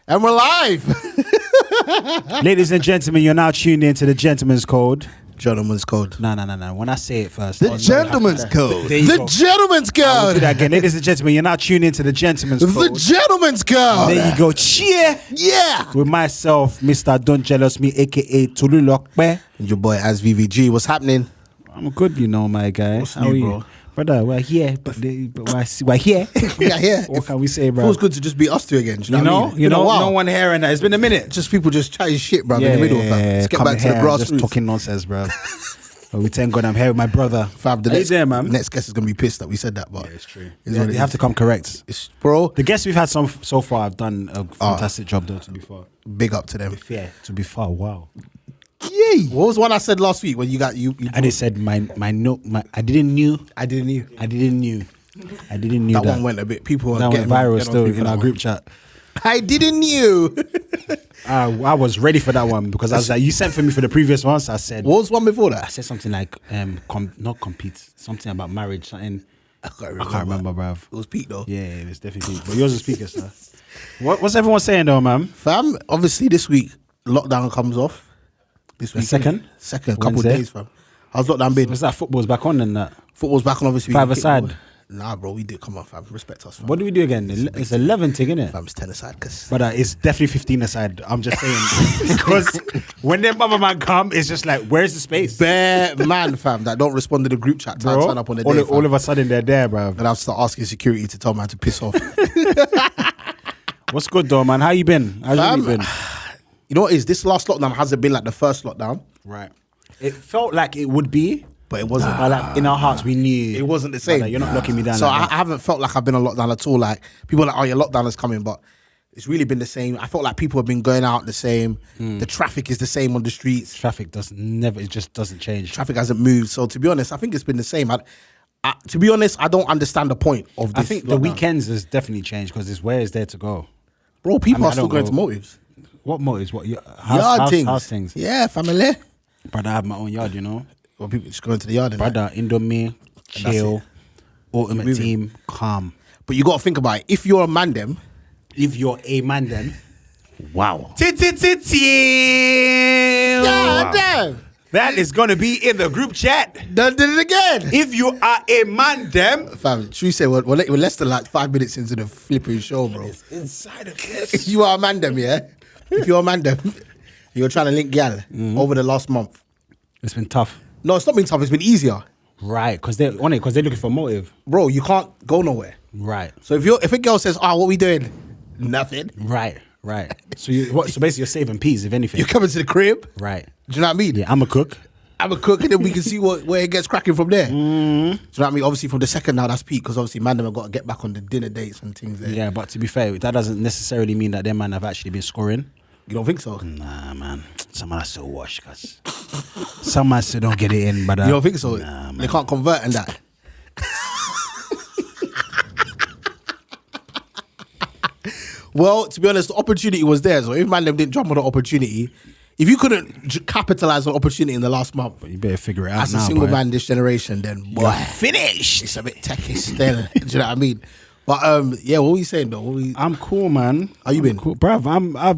And we're live. Ladies and gentlemen, you're now tuned into the Gentleman's Code. Gentleman's Code. No. When I say it first. The Gentleman's Code. The Gentleman's I will do Code. that again. Ladies and gentlemen, you're now tuned into the Gentleman's Code. The Gentleman's Code. There you go. Cheer. Yeah. With myself, Mr. Don't Jealous Me, a.k.a. Tulu Lokpe. And your boy as VVG. What's happening? I'm good, you know, my guy. What's How new, are you? bro? Brother, we're here, but we're here. We are here. What can we say, bro? Feels good to just be us two again. Do You know, what I mean? no one here and that. It's been a minute. Just people just chatting shit, bro, in the middle, fam. Let's get come back to the here, grassroots. just talking nonsense, bro. But we thank God I'm here with my brother. Fam, the How you there, man? next guest is going to be pissed that we said that, but Yeah, it's true. It's Yeah, what it you have is. to come correct. Bro, The guests we've had so far have done a fantastic job, though, to be fair. big up to them. To be fair, wow. Yay. What was one I said last week when you got you I just said I didn't knew that one went a bit. People were that went getting viral getting still on people in that our one. group chat. I didn't knew. I was ready for that one because I was like, you sent for me for the previous one, so I said, What was one before I that? said something like not compete, something about marriage, something. I can't I can't remember, bruv. It was Pete though. Yeah, it was definitely Pete. But yours is speaker, sir. What's everyone saying though, man? Fam, obviously this week lockdown comes off. This week, second couple Wednesday? days, fam. How's lockdown been? Was that football's back on and that? Football's back on, obviously. Five-a-side. Nah, bro, we do. Come on, fam. Respect us, fam. What do we do again? It's 11 thing, innit? Fam, it's 10 aside, cause But it's definitely 15 aside. I'm just saying because when them other man come, it's just like, where's the space, bare man, fam, that don't respond to the group chat. Time bro? turn up on the all, day, all of a sudden they're there, bro. and I'll start asking security to tell man to piss off. What's good though, man? How you been? How's Fam, you been? You know what is? This last lockdown hasn't been like the first lockdown, Right. It felt like it would be, but it wasn't. but like in our hearts we knew It wasn't the same. Like, you're not locking me down. So like I that. haven't felt like I've been on lockdown at all. Like people are like, oh, your lockdown is coming, but it's really been the same. I felt like people have been going out the same. The traffic is the same on the streets. Traffic it just doesn't change. Traffic hasn't moved. So to be honest, I think it's been the same. To be honest, I don't understand the point of this. I think the lockdown. weekends has definitely changed because it's where is there to go. Bro, people I are still don't going go- to motives. What motives? What Yard things. House things. Yeah, family. Brother, I have my own yard, you know. Well, people just going to the yard. And Brother, Indomie, chill, ultimate moving. team, calm. But you got to think about it. If you're a man, them. If you're a man, then Wow. damn. That is gonna be in the group chat. Done did it again. If you are a man, them Fam, should we say we're less than like 5 minutes into the flipping show, bro. inside of If this. you are a man, them, yeah. If you're a man, them, you're trying to link gal over the last month. It's been tough, No, it's not been tough. It's been easier, right? Because they're on it. Because they're looking for motive, bro. You can't go nowhere. right? So if a girl says, "Oh, what we doing?" Nothing. Right. So so basically, you're saving peas, if anything. You're coming to the crib. Right. Do you know what I mean? Yeah, I'm a cook. I'm a cook, and then we can see where it gets cracking from there. Do you know what I mean? Obviously, from the second now, that's peak because obviously, man, them have got to get back on the dinner dates and things there. Yeah, but to be fair, that doesn't necessarily mean that them man have actually been scoring. You don't think so? Nah, man. Some man still wash, cause some man still don't get it in. But You don't think so? Nah, man. They can't convert in that. Well, to be honest, the opportunity was there. So if man them didn't jump on the opportunity, if you couldn't capitalize on opportunity in the last month You better figure it out as now, a single boy. man this generation, then boy, You're finished. it's a bit techie still. Do you know what I mean? But yeah, what were you saying though? I'm cool, man. How you I'm been? cool. Bruv,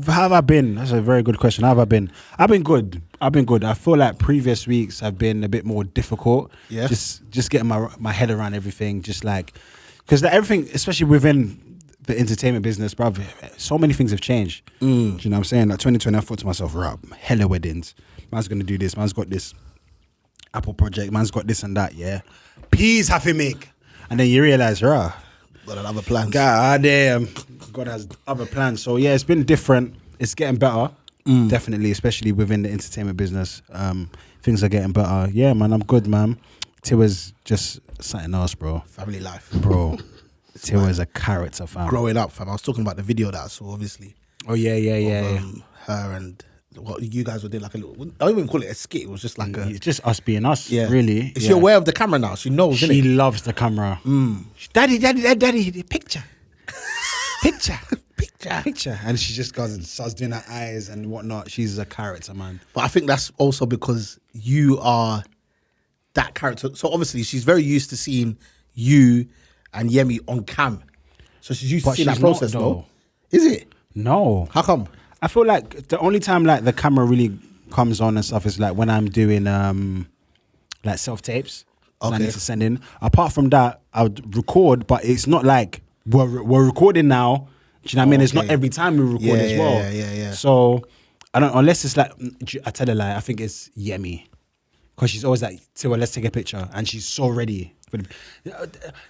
how have I been? That's a very good question. How have I been? I've been good. I feel like previous weeks have been a bit more difficult. Yeah. Just getting my head around everything. Just like, because everything, especially within the entertainment business, bruv, so many things have changed. Do you know what I'm saying? Like 2020, I thought to myself, right, hella weddings. Man's going to do this. Man's got this Apple project. Man's got this and that, yeah. Peas have to make. And then you realize, right, Got another plan. God damn. God has other plans. So yeah, it's been different. It's getting better. Definitely, especially within the entertainment business. Things are getting better. Yeah, man, I'm good, man. Tiwa's just something else, bro. Family life. Bro. Tiwa's a character, fam. Growing up, fam. I was talking about the video that I saw, obviously. Oh yeah. Her and what you guys were doing, like a little, I don't even call it a skit. It was just like a. It's just us being us, Yeah. really. Is she aware of the camera now? She knows, She innit? loves the camera. Daddy, the picture. Picture. And she just goes and starts doing her eyes and whatnot. She's a character, man. But I think that's also because you are that character. So obviously she's very used to seeing you and Yemi on cam. So she's used But to seeing that she's not, process, though. no? Is it? No. How come? I feel like the only time like the camera really comes on and stuff is like when I'm doing like self tapes. I need to send in. Apart from that, I would record, but it's not like we're recording now. Do you know what I mean? It's not every time we record as well. Yeah. So I don't, unless it's like, I tell her like, I think it's Yemi. Because she's always like, Tiwa, let's take a picture. And she's so ready.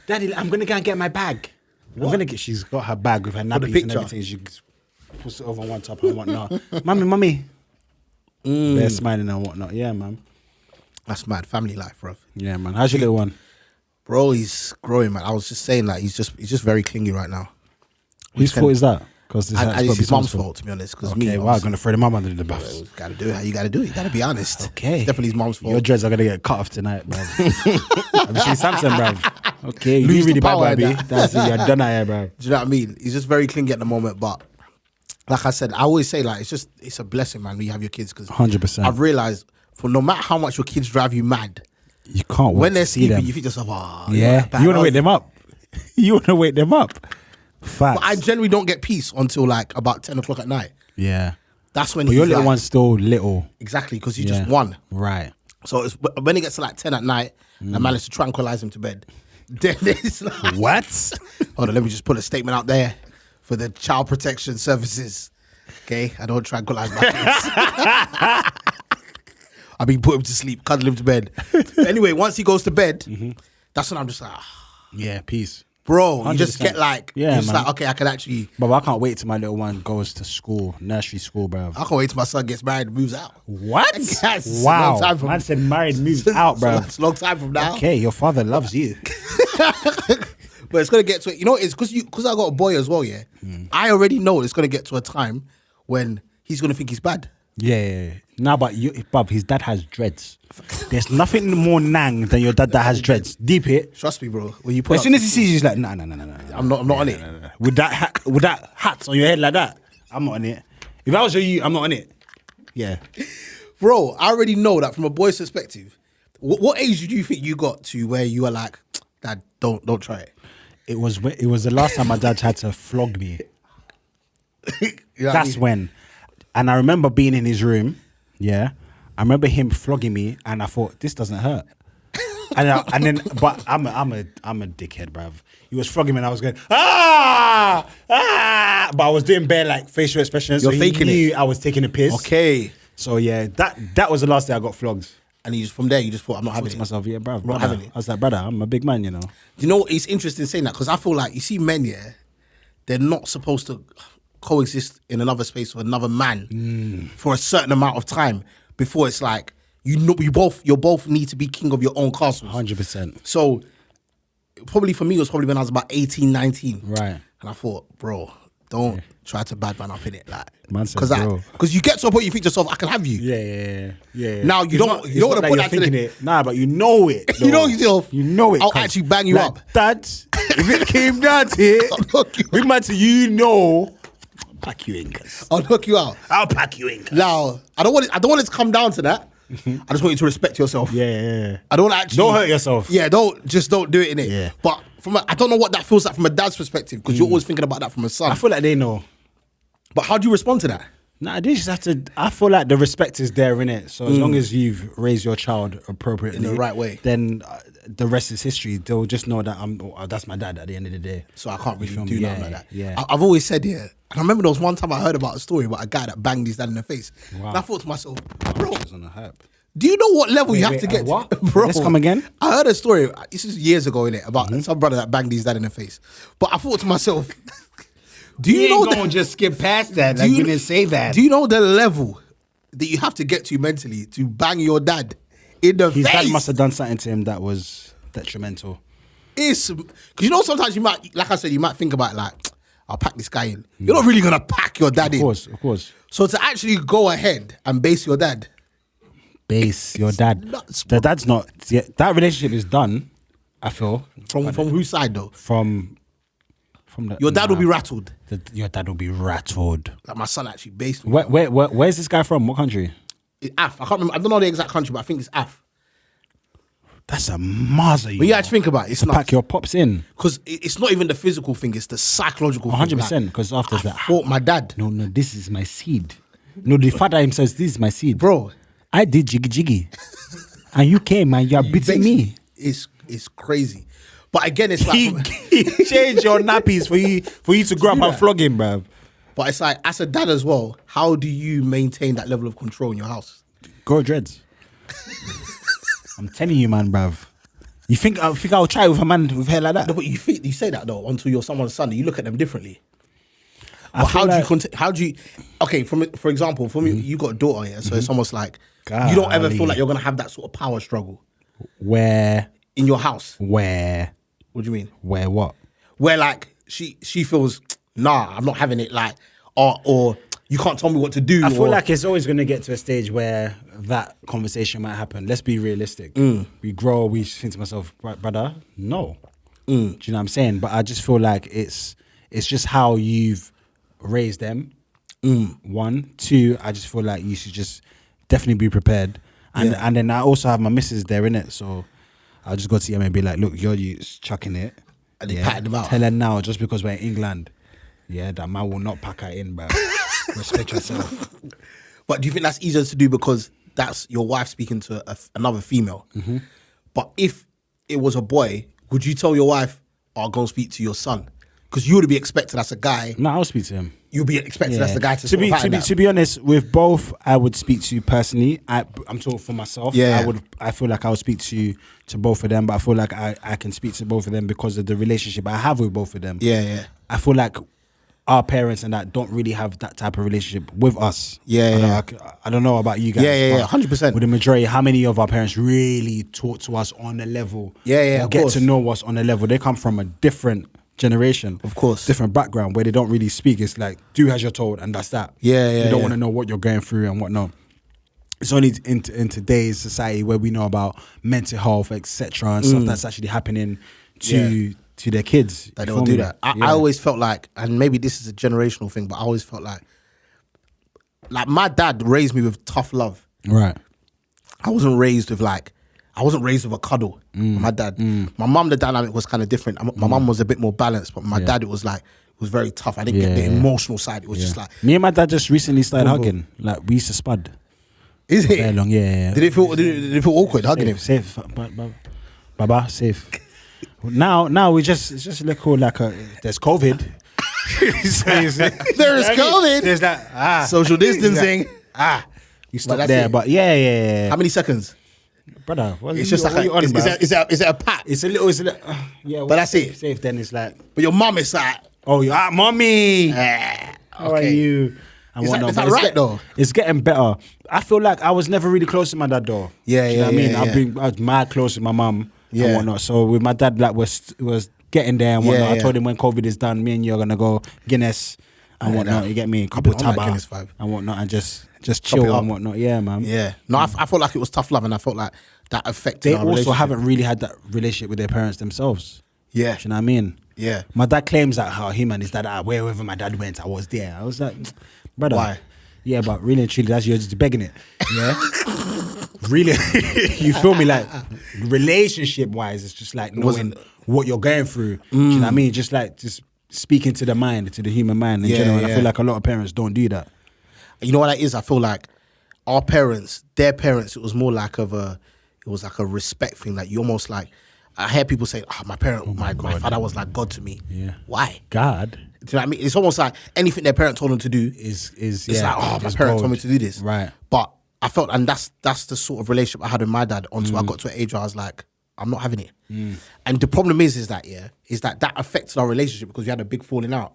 Daddy, I'm going to go and get my bag. She's got her bag with her nappies and everything. She puts it over one top and whatnot. Mummy. They're smiling and whatnot. Yeah, man. That's mad. Family life, bro. Yeah, man. How's your little one? Bro, he's growing, man. I was just saying, like, he's just very clingy right now. Whose fault is that? Because it's his mum's fault, to be honest. Okay, wow, I'm going to throw the mum under the bus. You got to do it how you got to do it. You got to be honest. Okay. It's definitely his mum's fault. Your dreads are going to get cut off tonight, bruv. Have you seen Samson, bruv? Okay, you really bad, baby. That's it, you're done here, bruv. Do you know what I mean? He's just very clingy at the moment, but like I said, I always say, like, it's a blessing, man, when you have your kids. Because 100%. I've realized, for no matter how much your kids drive you mad, you can't wait when they're to see sleeping, them. you think to yourself, oh, yeah, you want to wake them up. You want to wake them up. Facts. But I generally don't get peace until like about 10 o'clock at night. Yeah. That's when but your little like, one's still little. Exactly, because you just won. Right. So it's, when it gets to like 10 at night, I manage to tranquilize him to bed. Then it's like... What? Hold on, let me just put a statement out there for the Child Protection Services. Okay? I don't tranquilize my kids. I mean, put him to sleep, cuddle him to bed. Anyway, once he goes to bed, that's when I'm just like... Yeah, peace. Bro, 100%. you just get like... Yeah, you're just man. like, okay, I can actually... But I can't wait till my little one goes to school, nursery school, bro. I can't wait till my son gets married and moves out. What? Yes, it's a wow. long time from- Man said married, moves out, bro. It's a long time from now. Okay, your father loves you. But it's gonna get to you know it's because I got a boy as well. Yeah, I already know it's gonna get to a time when he's gonna think he's bad. Yeah. Nah, but his dad has dreads. There's nothing more nang than your dad that has dreads. Deep it. Trust me, bro. When you put As soon as he sees you, he's like, nah. I'm not on it. With that hat on your head like that, I'm not on it. If I was you, I'm not on it. Yeah. Bro, I already know that from a boy's perspective. What age do you think you got to where you were like, Dad, don't try it? It was the last time my dad had to flog me. You know That's when. And I remember being in his room. Yeah. I remember him flogging me, and I thought, this doesn't hurt. and then, but I'm a dickhead, bruv. He was flogging me, and I was going, ah. But I was doing bare like facial expressions. You're so faking he knew I was taking a piss. Okay. So yeah, that was the last day I got flogged. And from there, you just thought, I'm not having To it. myself, yeah, bruv. Not having it. I was like, brother, I'm a big man, you know. You know, it's interesting saying that because I feel like, you see men, yeah, they're not supposed to coexist in another space with another man for a certain amount of time before it's like, you both need to be king of your own castles. 100%. So probably for me, it was probably when I was about 18, 19. Right. And I thought, bro, don't try to bad man up in it. Like, Man said, bro. because you get to a point you think to yourself, I can have you. Yeah. Now you don't want to put you're that to thinking the... it. Nah, but you know it. You know yourself. You know it. I'll 'cause, actually bang you like, up. Dad, if it came down to it, knock you we might you know, pack you in, cuz. I'll knock you out. I'll pack you in, cuz. Now, I don't want it to come down to that. I just want you to respect yourself. Yeah. I don't actually... Don't hurt yourself. Yeah, don't do it in it. Yeah. But I don't know what that feels like from a dad's perspective because you're always thinking about that from a son. I feel like they know. But how do you respond to that? Nah, they just have to. I feel like the respect is there in it. So as long as you've raised your child appropriately In the right way, then the rest is history. They'll just know that that's my dad at the end of the day. So I can't really do me? nothing like that. Yeah. I've always said and I remember there was one time I heard about a story about a guy that banged his dad in the face. Wow. And I thought to myself, bro, On the hype. do you know what level you have to get what? to? Bro, Let's come again. I heard a story, this is years ago, innit, about some brother that banged his dad in the face. But I thought to myself, do you know gonna just skip past that? Like you didn't say that. Do you know the level that you have to get to mentally to bang your dad in the His face? dad must have done something to him that was detrimental. Because you know sometimes you might, like I said, you might think about it like, I'll pack this guy in. You're not really gonna pack your dad in. Of course. So to actually go ahead and base your dad. Base your dad. Nuts, The dad's not. Yeah, that relationship is done. I feel From whose side though? from the. Your dad will be rattled. Your dad will be rattled. Like my son actually based me. Where's this guy from? What country? It's Af. I can't remember. I don't know the exact country, but I think it's Af. That's a mazza. But you actually think about it, it's not pack your pops in. because it's not even the physical thing; it's the psychological. 100%. Because after I that, fought my dad. no, this is my seed. No, the father himself says, this is my seed, Bro. I did jiggy, and you came and you are beating me. It's crazy. But again, it's like He changed your nappies for you to grow up and flog him, bruv. But it's like, as a dad as well, how do you maintain that level of control in your house? Grow dreads. I'm telling you, man, bruv. You think I'll try with a man with hair like that? No, but you say that though until you're someone's son, you look at them differently. I But feel how do you? Okay, for example, for me, you got a daughter, yeah. So it's almost like you don't ever feel Golly. like you're gonna have that sort of power struggle Where in your house. what? What do you mean? What? Where like she feels, nah, I'm not having it. Like or you can't tell me what to do. I feel or- like it's always going to get to a stage where that conversation might happen. Let's be realistic. We grow, we think to myself, brother, no. Do you know what I'm saying? But I just feel like it's just how you've raised them. 1, 2, I just feel like you should just definitely be prepared. And then I also have my missus there, innit? So I'll just go to him and be like, look, you're chucking it. And they patted them out. Tell her now, just because we're in England, that man will not pack her in, bro. Respect yourself. But do you think that's easier to do because that's your wife speaking to another female? But if it was a boy, would you tell your wife, "I'll go and speak to your son"? Because you would be expected as a guy. No, I'll speak to him. You'd be expected as the guy to To be honest, with both, I would speak to personally. I'm talking for myself. Yeah. I feel like I would speak to both of them, but I feel like I can speak to both of them because of the relationship I have with both of them. Yeah. I feel like our parents and that don't really have that type of relationship with us. I don't know about you guys. Yeah, but 100%. With the majority, how many of our parents really talk to us on a level? Yeah, or of get course. to know us on a level. They come from a different generation, Of course. different background where they don't really speak. It's like, do as you're told, and that's that. Yeah, They don't want to know what you're going through and whatnot. It's only in today's society where we know about mental health, etc., and stuff that's actually happening to their kids. They You don't feel do me? that. I always felt like, and maybe this is a generational thing, but I always felt like my dad raised me with tough love. Right. I wasn't raised with a cuddle. My dad. My mum, the dynamic was kind of different. My mum was a bit more balanced, but my dad, it was very tough. I didn't get the emotional side. It was just like, Me and my dad just recently started Boom, boom. hugging. Like, we used to spud. is it? Very long, yeah. Did it feel awkward hugging him? Safe. Baba, safe. Now it's just look cool like there's COVID. There is COVID. There's that Social distancing. You stop that's there, it. but yeah. How many seconds? Brother, what It's you- just what like you on, bruv? is it a pat? It's a little yeah. But that's it. Safe then it's like, But your mum is like, oh, you mommy. how How are you? And Is that- whatnot. is that But it's right, though? It's getting better. I feel like I was never really close to my dad though. Yeah, Do you know what I mean? yeah. I was mad close with my mum Yeah. and whatnot. So with my dad, like was getting there and whatnot. Yeah, I told him when COVID is done, me and you are gonna go Guinness and whatnot. that. You get me? A couple I'm like taba Guinness vibe. and whatnot, and just it chill up. and whatnot. Yeah, man. Yeah. No, I felt like it was tough love, and I felt like that affected They our also relationship. haven't really had that relationship with their parents themselves. Yeah. Do you know what I mean? Yeah. My dad claims that how him and his dad, wherever my dad went, I was there. I was like, brother. Why? Yeah, but really and truly, that's you're just begging it. Yeah. Really, you feel me? Like relationship wise, it's just like knowing wasn't- what you're going through. Do you know what I mean? Just speaking to the mind, to the human mind in Yeah, general. And I yeah. feel like a lot of parents don't do that. You know what that is? I feel like our parents, their parents, it was more like a respect thing. Like you almost like, I hear people say, my father was like God to me. Yeah. Why? God Do you know what I mean? It's almost like anything their parent told them to do is it's yeah, like, my is parent told gold. me to do this. Right. But I felt, and that's the sort of relationship I had with my dad until I got to an age where I was like, I'm not having it. And the problem is that affected our relationship because we had a big falling out.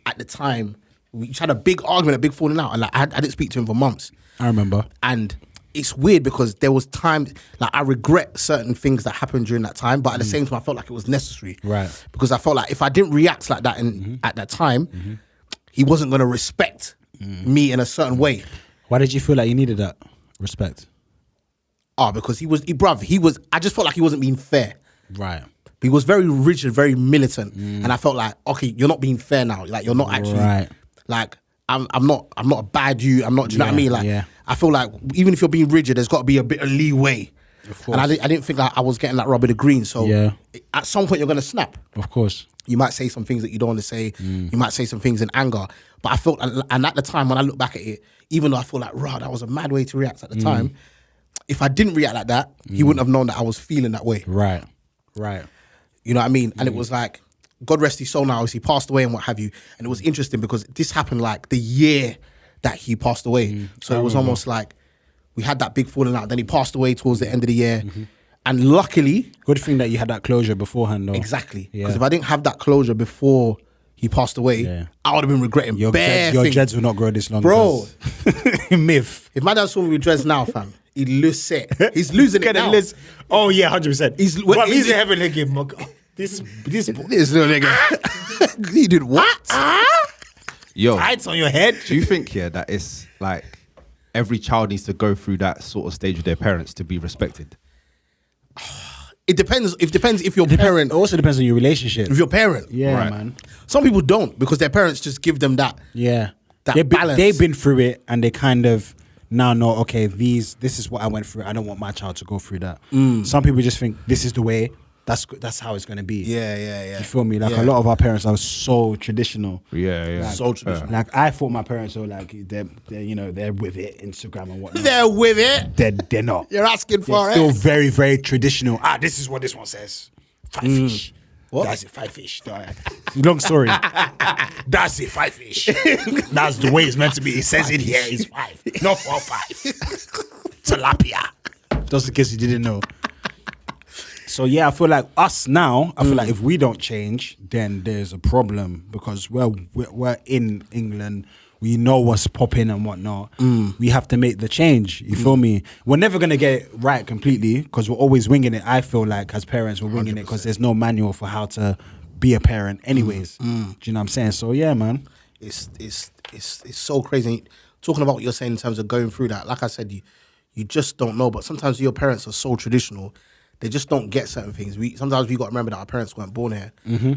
At the time, we had a big argument, a big falling out, and like I didn't speak to him for months. I remember. And it's weird because there was times, like I regret certain things that happened during that time, but at the same time I felt like it was necessary. Right. Because I felt like if I didn't react like that at that time, he wasn't going to respect me in a certain way. Why did you feel like you needed that respect? Because I just felt like he wasn't being fair. Right. He was very rigid, very militant. And I felt like, okay, you're not being fair now. Like you're not actually, Right. like I'm not a bad you. I'm not, do you know what I mean? Like yeah. I feel like even if you're being rigid, there's got to be a bit of leeway. Of And I course. didn't think I was getting that rub of the green. So Yeah. at some point you're gonna snap. Of course. You might say some things that you don't want to say. You might say some things in anger. But I felt, and at the time when I look back at it, even though I feel like, rah, that was a mad way to react at the time. If I didn't react like that, he wouldn't have known that I was feeling that way. Right. You know what I mean? And it was like, God rest his soul now, he passed away and what have you. And it was interesting because this happened like the year that he passed away. So it was almost like we had that big falling out. Then he passed away towards the end of the year. And luckily... Good thing that you had that closure beforehand, though. Exactly. Yeah. Because if I didn't have that closure before he passed away, Yeah. I would have been regretting Your things. dreads will not grow this long. Bro. Myth. If my dad saw me with dreads now, fam, he'd lose it. He's losing it now. Oh, yeah, 100%. He's a heaven again. This This little nigga. He did what? Yo, tights on your head. do you think that it's like every child needs to go through that sort of stage with their parents to be respected? It depends. It depends if your parent... It also depends on your relationship. If your parent. Yeah, Right. man. Some people don't because their parents just give them that. Yeah. That balance. They've been through it and they kind of now know, okay, this is what I went through. I don't want my child to go through that. Some people just think this is the way. That's how it's going to be. Yeah. You feel me? Like Yeah. a lot of our parents are so traditional. Yeah. So traditional. Like I thought my parents were like they're with it, Instagram and whatnot. They're with it. They're not. You're asking for They're still it. very, very traditional. This is what this one says. 5 fish. What? That's it, 5 fish. Long story. That's it, 5 fish. That's the way it's meant to be. It says it here is 5, not 4 or 5. Tilapia. Just in case you didn't know. So yeah, I feel like us now, I feel like if we don't change, then there's a problem because we're in England. We know what's popping and whatnot. We have to make the change. You feel me? We're never going to get it right completely because we're always winging it. I feel like as parents, we're winging it because there's no manual for how to be a parent anyways. Do you know what I'm saying? So yeah, man. It's so crazy. Talking about what you're saying in terms of going through that, like I said, you just don't know. But sometimes your parents are so traditional, they just don't get certain things. Sometimes we got to remember that our parents weren't born here.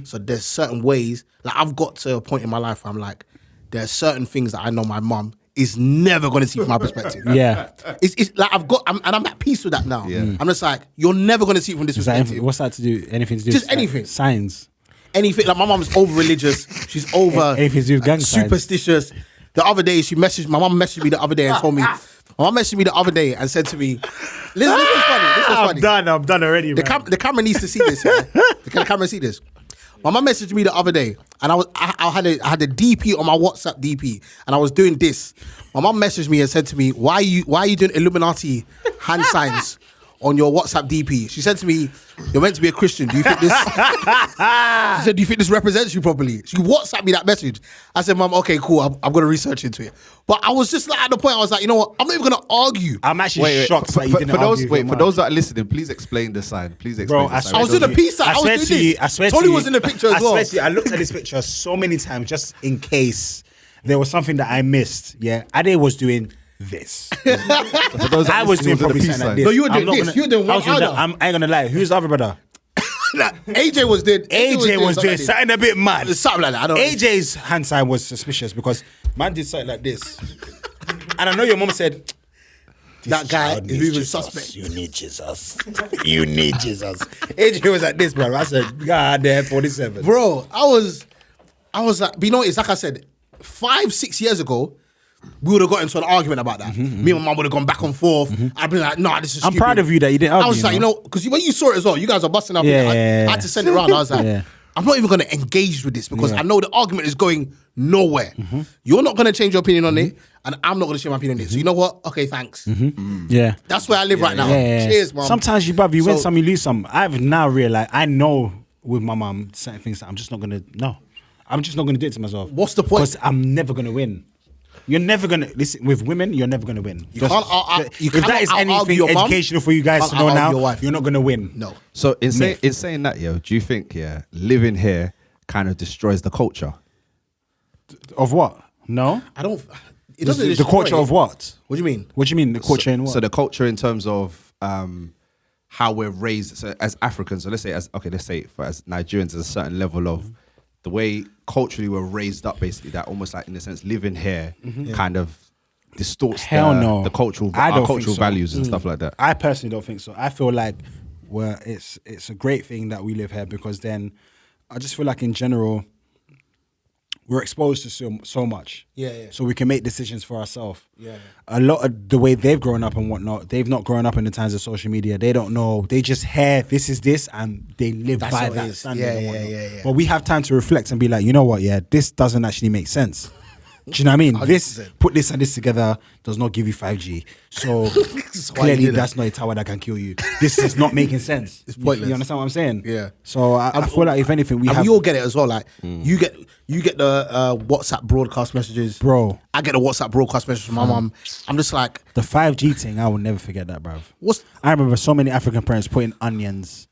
So there's certain ways. Like I've got to a point in my life where I'm like, there's certain things that I know my mum is never going to see from my perspective. Yeah. It's like I'm at peace with that now. Yeah. I'm just like, you're never going to see it from this Is that perspective. what's that to do? Anything to do? Just with anything. Signs. Anything. Like my mum's over religious. She's over Anything to do with gang signs. superstitious. The other day my mum messaged me the other day and told me. My mum messaged me the other day and said to me, "Listen, this was funny. This was funny. I'm done already, The camera needs to see this. Yeah? The camera see this. My mum messaged me the other day, and I had a DP on my WhatsApp DP, and I was doing this. My mum messaged me and said to me, "Why are you doing Illuminati hand signs on your WhatsApp DP?" She said to me, "You're meant to be a Christian. Do you think this?" She said, "Do you think this represents you properly?" She WhatsApped me that message. I said, "Mum, okay, cool. I'm going to research into it." But I was just like at the point I was like, you know what? I'm not even going to argue. I'm actually shocked that you didn't argue for those that are listening, please explain the sign. Please explain the sign. I was in a piece. I was doing this. I swear Tony to you, was in the picture as well. I swear to you, I looked at this picture so many times just in case there was something that I missed. Yeah, Ade was doing this. For those that I was listen, doing probably the peace something like sign. this. No, you were doing I'm not this. You were doing I was one doing other. I ain't gonna lie. Who's the other brother? AJ was doing. AJ was doing something a bit mad. Something like that. I don't know. AJ's hand sign was suspicious because man did something like this, and I know your mom said. That guy child is needs even Jesus. suspect. You need Jesus. You need Jesus. AJ was like this, bro. I said, God damn, 47. Bro, I was like, but you know, it's like I said, 5-6 years ago, we would have got into an argument about that. Me and my mum would have gone back and forth. I'd be like, nah, this is I'm stupid. proud of you that you didn't argue. I was like, you know, because when you saw it as well, you guys are busting up. Yeah, I yeah. had to send it around. I was like, Yeah. I'm not even going to engage with this because Yeah. I know the argument is going nowhere. You're not going to change your opinion on it, and I'm not going to change my opinion on it. So you know what? Okay, thanks. Yeah. That's where I live right now. Yeah. Cheers, mum. Sometimes you win So- some, you lose some. I've now realized, I know with my mum, certain things that I'm just not going to do it to myself. What's the point? Because I'm never going to win. You're never going to, listen, with women, you're never going to win. You can't you if that cannot is out-argue anything your mum, educational for you guys can't to know out-argue now, your wife. you're not going to win. No. So in Myth. saying that, do you think living here kind of destroys the culture? Of what? No? I don't. It doesn't The destroy culture it. of what? What do you mean? What do you mean, the culture in what? So the culture in terms of how we're raised. So as Africans, so let's say as Nigerians, there's a certain level of the way culturally we're raised up. Basically, that almost like in a sense living here kind of distorts Hell no. the cultural I don't our think cultural so. values and stuff like that. I personally don't think so. I feel like it's a great thing that we live here, because then I just feel like in general we're exposed to so much. Yeah. So we can make decisions for ourselves. Yeah. A lot of the way they've grown up and whatnot, they've not grown up in the times of social media. They don't know. They just hear this is this and they live That's by how it that is. standard Yeah, and yeah, whatnot. yeah. But we have time to reflect and be like, you know what? Yeah, this doesn't actually make sense. Do you know what I mean? 100%. Put this and this together does not give you 5G. So why you clearly did it. that's not a tower that can kill you. This is not making sense. It's pointless. You understand what I'm saying? Yeah. So I feel like if anything, we and have... we all get it as well. Like you get the WhatsApp broadcast messages, Bro. I get a WhatsApp broadcast message from my mum. I'm just like, The 5G thing, I will never forget that, bruv. what's I remember so many African parents putting onions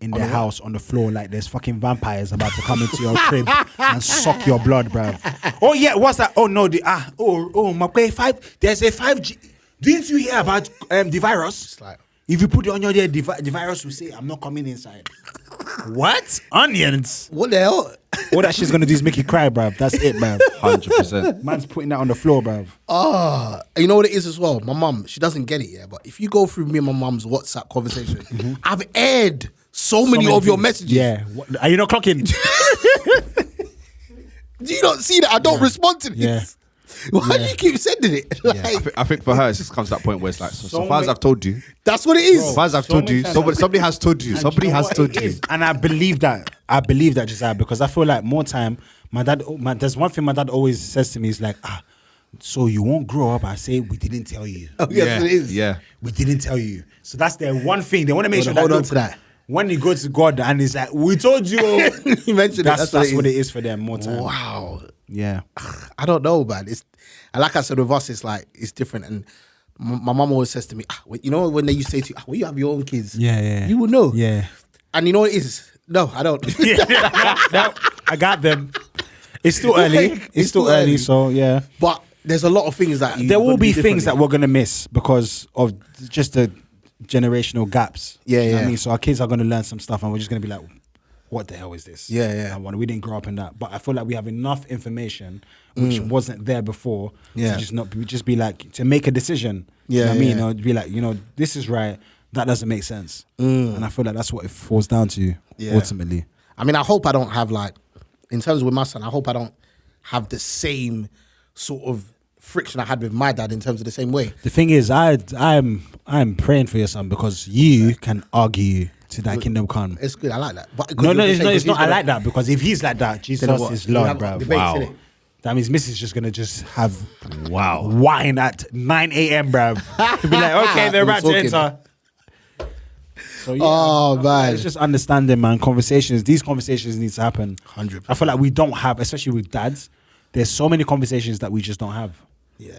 in their house on the floor like there's fucking vampires about to come into your crib and suck your blood, bruv. Oh yeah, what's that? Oh no, my boy, there's a 5G. Didn't you hear about the virus? It's like, If you put the onion there, the virus will say, I'm not coming inside. What? Onions? what the hell? All that shit's gonna do is make you cry, bruv. That's it, bruv. 100%. Man's putting that on the floor, bruv. You know what it is as well? My mum, she doesn't get it, yeah. But if you go through me and my mum's WhatsApp conversation, I've aired so many of your things. messages. Yeah. Are you not clocking? Do you not see that I don't respond to this? Yeah. Why do you keep sending it? Like, I think for her, it just comes to that point where it's like, so far as many- I've told you, that's what it is. so far as I've So told many you, times somebody has told you, somebody You know has what told it you. is? And I believe that. Josiah, because I feel like more time, there's one thing my dad always says to me is like, so you won't grow up and say, we didn't tell you. Oh, yes, it is. Yeah. We didn't tell you. So that's their one thing. They want to make sure Hold that, on to that. When you go to God and it's like, we told you. You mentioned that's it. what it is for them more time. Wow. Yeah. I don't know, man. It's, and like I said with us, it's like, it's different. And my mum always says to me, you know, when they used to say to you, when you have your own kids, Yeah. you will know. Yeah. And you know what it is? No, I don't. No, I got them. It's still early. Like, It's still early, so yeah. But there's a lot of things that There will be things that we're gonna miss because of just the generational gaps. Yeah, You know what yeah. I mean, so our kids are gonna learn some stuff, and we're just gonna be like, "What the hell is this?" Yeah, yeah. And we didn't grow up in that, but I feel like we have enough information which wasn't there before. Yeah. To just be like to make a decision. You know Yeah, what I mean, yeah. or be like, this is right. That doesn't make sense. And I feel like that's what it falls down to ultimately. I mean, I hope I don't have like, in terms of with my son, I hope I don't have the same sort of friction I had with my dad in terms of the same way. The thing is, I'm praying for your son because you can argue to thy kingdom come. It's good. I like that. But No, it's not. I like that because if he's like that, Jesus what? is You Lord, have bro. debates, Wow. innit? That means Mrs. just gonna just have Wow. wine at 9 a.m., bro. Be like, okay, they're We're about to talking. enter. So yeah, Oh, I feel like man. it's just understanding, man. Conversations. These conversations need to happen. 100%. I feel like we don't have, especially with dads. There's so many conversations that we just don't have. Yeah.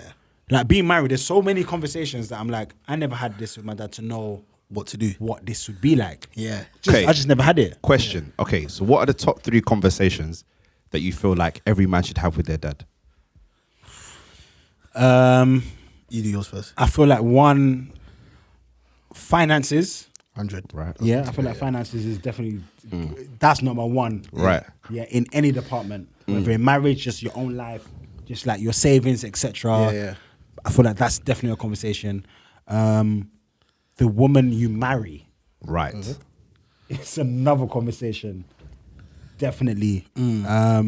Like being married, there's so many conversations that I'm like, I never had this with my dad to know What to do? what this would be like. Yeah. Okay. I just never had it. Question. Okay, so what are the top 3 conversations that you feel like every man should have with their dad? You do yours first. I feel like one, finances. 100. Right. Yeah, I feel like finances is definitely that's number one. Right. Yeah, in any department, whether in marriage, just your own life, just like your savings, etc. Yeah. I feel like that's definitely a conversation. The woman you marry, Right. it's another conversation. Definitely. I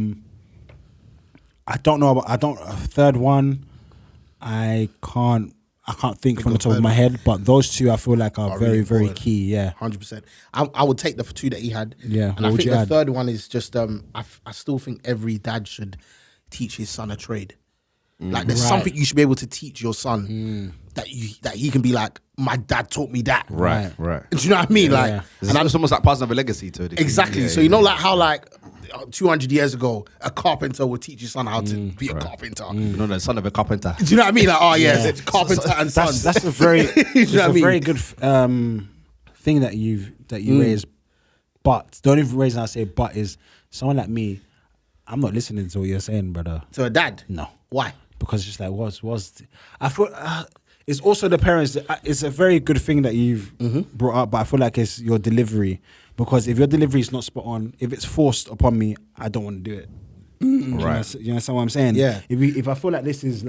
don't know. A third one. I can't think from the top of my head, but those two I feel like are very, really very important. key. Yeah. 100%. I would take the 2 that he had. Yeah, And what I would think you the add? third one is just, I still think every dad should teach his son a trade. Like there's Right. something you should be able to teach your son that he can be like, my dad taught me that. Right. Do you know what I mean? Like, yeah. And it's almost like passing of a legacy to it. exactly. Yeah, So you know, like how like 200 years ago, a carpenter would teach his son how to be a carpenter. You know, the son of a carpenter. Do you know what I mean? Like, oh yes, it's carpenter and sons. That's a very, You it's know what a I mean? very good thing that you raised. But the only reason I say but is someone like me, I'm not listening to what you're saying, brother. To a dad. No, Why? because it's just like was I feel it's also the parents. It's a very good thing that you've brought up, but I feel like it's your delivery, because if your delivery is not spot on, if it's forced upon me, I don't want to do it. Right. You know what I'm saying? Yeah. If I feel like this is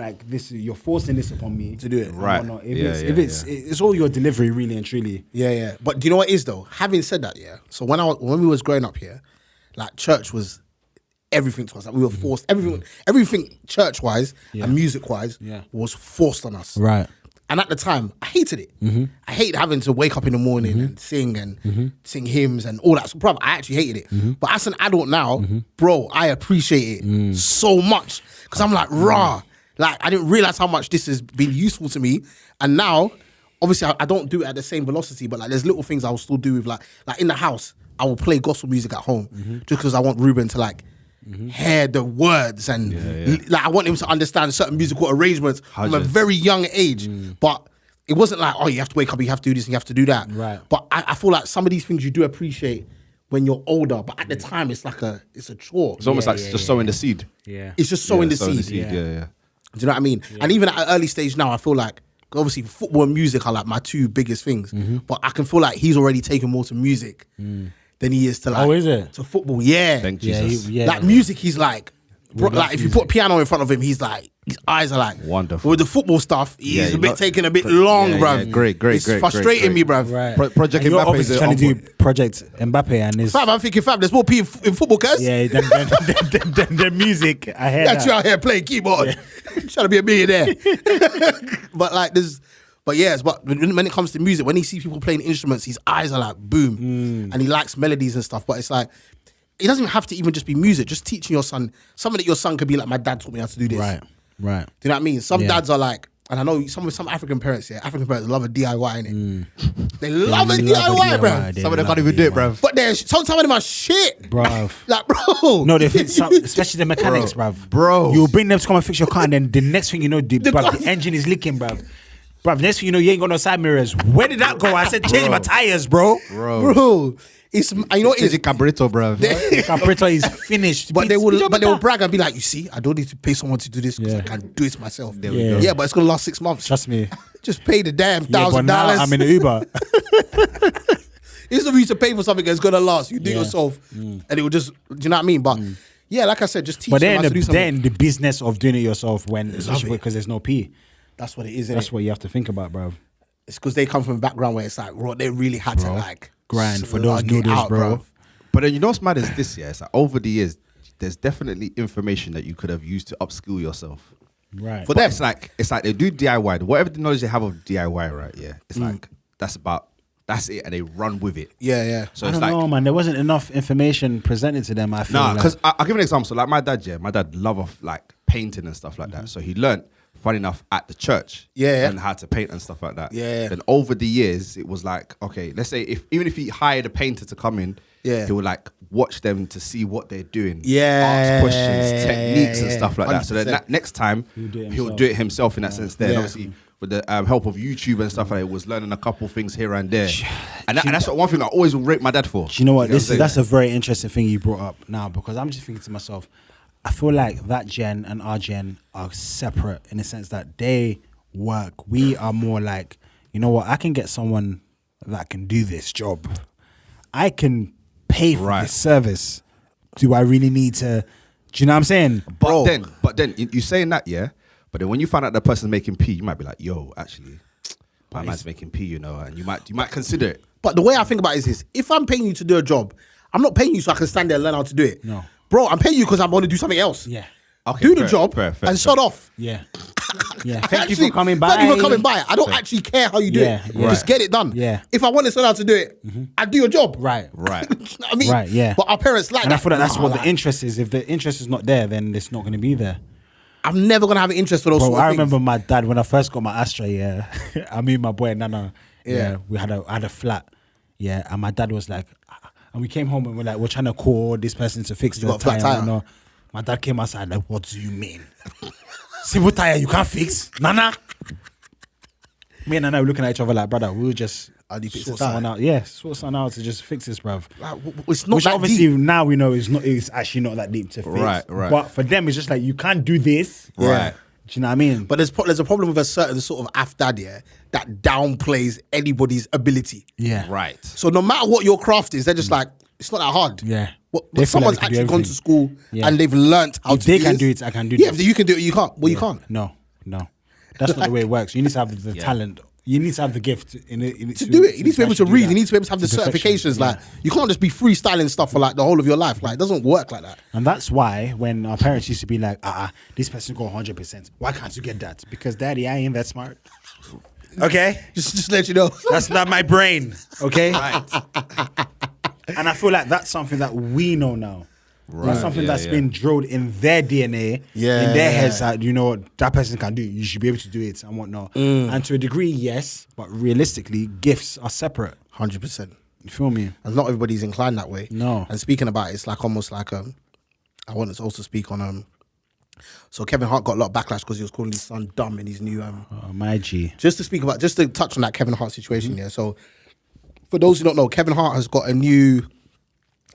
you're forcing this upon me To do it. Right. or not. Yeah, It's all your delivery, really and truly. Yeah. But do you know what it is though? Having said that, yeah. So when we was growing up here, like church was everything to us. Like we were forced. Everything church-wise and music-wise was forced on us. Right. And at the time, I hated it. I hated having to wake up in the morning and sing hymns and all that. So, bro, I actually hated it. But as an adult now, bro, I appreciate it so much because I'm like, rah. Like, I didn't realize how much this has been useful to me. And now, obviously, I don't do it at the same velocity, but like, there's little things I will still do with like in the house, I will play gospel music at home just because I want Ruben to like hear the words and like I want him to understand certain musical arrangements from a very young age. But it wasn't like, oh, you have to wake up, you have to do this, and you have to do that. Right. But I feel like some of these things you do appreciate when you're older, but at the time it's like it's a chore. It's almost like just sowing the seed. Yeah. It's just sowing the sowing seed. Yeah. Do you know what I mean? And even at an early stage now, I feel like obviously football and music are like my two biggest things. But I can feel like he's already taken more to music than he is to like is it? to football. Yeah. Thank Jesus. Like music, he's like, bro, like if you put a piano in front of him, he's like, his eyes are like Wonderful. With the football stuff, he's Yeah, a bit taking a bit long, bruv. Great. It's frustrating me, bruv. Right. Project And you're Mbappe obviously is trying to on do Project Mbappe and his Fam, I'm thinking, fam, there's more P in football, cuz. than the music. I hear That's you that. out here playing keyboard, trying to be a millionaire. But like, but when it comes to music, when he sees people playing instruments, his eyes are like boom, and he likes melodies and stuff. But it's like, it doesn't have to even just be music. Just teaching your son something that your son could be like, my dad taught me how to do this. Right. Do you know what I mean? Some dads are like, and I know some African parents, African parents love a DIY, innit? They love a DIY, bruv. Some of them can't even do it, bruv. But some of them are shit. Bruv. Like, bro. No, they fix some, especially the mechanics, bruv. Bro. You'll bring them to come and fix your car, and then the next thing you know, the engine is leaking, bruv. Bruv, next thing you know, you ain't got no side mirrors. Where did that go? I said, change my tires, bro. Bro. It's, you know what it is? It's carburetor, bruv. The carburetor is finished. But they will brag and be like, you see, I don't need to pay someone to do this because I can do it myself. There we go. Yeah, but it's gonna last 6 months. Trust me. Just pay the damn Yeah, but now $1,000. I'm in an Uber. It's for you to pay for something that's gonna last. You do it yourself, and it will just. Do you know what I mean? But yeah, like I said, just teach But them how they're to do in something. the business of doing it yourself it. because there's no P. That's what it is. Innit? That's what you have to think about, bruv. It's because they come from a background where it's like, bro, they really had to like grind for those slug it noodles, out, bro. bruv. But then you know what's mad is this, yeah? It's like over the years, there's definitely information that you could have used to upskill yourself. Right. For But them, it's like they do DIY. Whatever the knowledge they have of DIY, right? Yeah. It's like that's it, and they run with it. yeah. So I it's don't like know, man. There wasn't enough information presented to them. I feel like. because I'll give you an example. So like my dad, my dad love like painting and stuff like that. So he learned, funny enough, at the church. Yeah. And how to paint and stuff like that. Yeah. Then over the years, it was like, okay, let's say even if he hired a painter to come in, Yeah. he would like watch them to see what they're doing. Yeah. Ask questions, techniques and stuff like that. So then 100%. next time he'll do it himself in that sense there. And obviously with the help of YouTube and stuff like that, he was learning a couple things here and there. And that's one thing I always will rate my dad for. Do you know what? I'm saying? That's a very interesting thing you brought up now, because I'm just thinking to myself, I feel like that gen and our gen are separate in the sense that they work. We are more like, you know what? I can get someone that can do this job. I can pay for this service. Do I really need to? Do you know what I'm saying? But then you saying that, yeah. But then when you find out the person's making P, you might be like, yo, actually, my man's making P, you know, and you might consider it. But the way I think about it is this: if I'm paying you to do a job, I'm not paying you so I can stand there and learn how to do it. No. Bro, I'm paying you because I want to do something else. Yeah. Okay, Do the fair, job fair, and shut off. Yeah. Yeah. Thank you for coming by. Thank you for coming by. I don't actually care how you do it. Yeah. Just get it done. Yeah. If I want to learn how to do it, I do your job. Right. Right. You know what I mean? Right, yeah. But our parents like And that. I feel like that's Nah, what like, the interest is. If the interest is not there, then it's not going to be there. I'm never gonna have an interest for those Bro, sort of I things. remember my dad when I first got my Astra. Yeah, I mean my boy Nana. Yeah, we had a flat. Yeah, and my dad was like, and we came home and we're trying to call this person to fix the got a flat tire? You know, my dad came outside like, what do you mean? Simple tire you can't fix, Nana. Me and Nana were looking at each other like, brother, we'll just How do you fix sort the tire? someone out. Yeah, sort someone out to just fix this, bruv. Like, it's not Which that obviously deep. now we know it's actually not that deep to fix. Right. But for them, it's just like, you can't do this. Right. Do you know what I mean? But there's a problem with a certain sort of afdad, yeah, that downplays anybody's ability. Yeah. Right. So no matter what your craft is, they're just like, it's not that hard. Yeah. But They feel someone's like they can do actually gone everything. to school Yeah. and they've learnt how If to they do can this. do it, I can do Yeah, this. if you can do it, you can't. Well, you can't. No. That's not the way it works. You need to have the talent. You need to have the gift To do it, you need to be able to read. You need to be able to have the perfection. certifications. Yeah. Like, you can't just be freestyling stuff for like the whole of your life. Like, it doesn't work like that. And that's why when our parents used to be like, this person got 100%. Why can't you get that? Because daddy, I ain't that smart. Okay? Just let you know. That's not my brain. Okay? Right. And I feel like that's something that we know now. Right, That's something yeah, that's yeah. been drilled in their DNA, in their heads that, you know, that person can do it. You should be able to do it and whatnot. And to a degree, yes, but realistically, gifts are separate. 100%. You feel me? And not everybody's inclined that way. No. And speaking about it, it's like almost like I wanted to also speak on so Kevin Hart got a lot of backlash because he was calling his son dumb in his new My G. just to touch on that Kevin Hart situation, yeah. So for those who don't know, Kevin Hart has got a new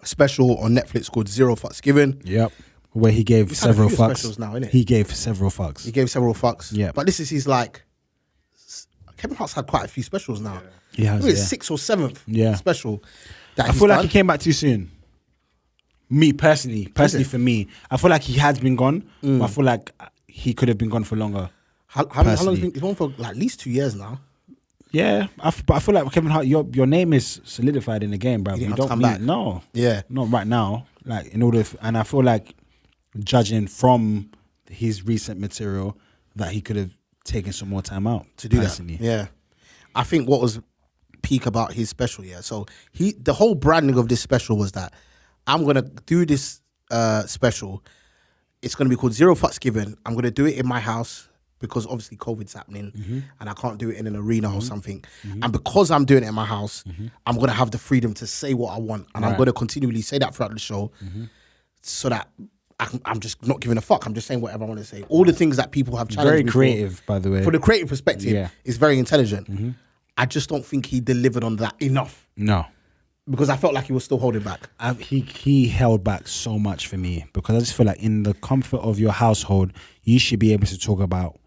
special on Netflix called Zero Fucks Given. Yep. Where he gave He's had a several few fucks. specials now, innit? He gave several fucks. He gave several fucks. Yeah. But this is his like Kevin Hart's had quite a few specials now. He has, I think it's yeah. 6th or 7th Yeah. special that I he's feel like done. he came back too soon. Me personally for me, I feel like he has been gone, but I feel like he could have been gone for longer. How long has personally. he been? He's gone for like at least 2 years now. Yeah, but I feel like Kevin Hart, your name is solidified in the game, bro. You You didn't have to don't come need back. no, Yeah. not right now. Like and I feel like judging from his recent material, that he could have taken some more time out To do personally. that. Yeah. I think what was peak about his special, yeah. So the whole branding of this special was that I'm gonna do this special. It's gonna be called Zero Fucks Given. I'm gonna do it in my house because obviously COVID's happening and I can't do it in an arena or something. And because I'm doing it in my house, I'm gonna have the freedom to say what I want, and I'm gonna continually say that throughout the show, so that I'm just not giving a fuck. I'm just saying whatever I want to say. All the things that people have challenged Very me creative, by the way. for the creative perspective, Yeah. is very intelligent. I just don't think he delivered on that enough No. because I felt like he was still holding back. He held back so much for me because I just feel like in the comfort of your household, you should be able to talk about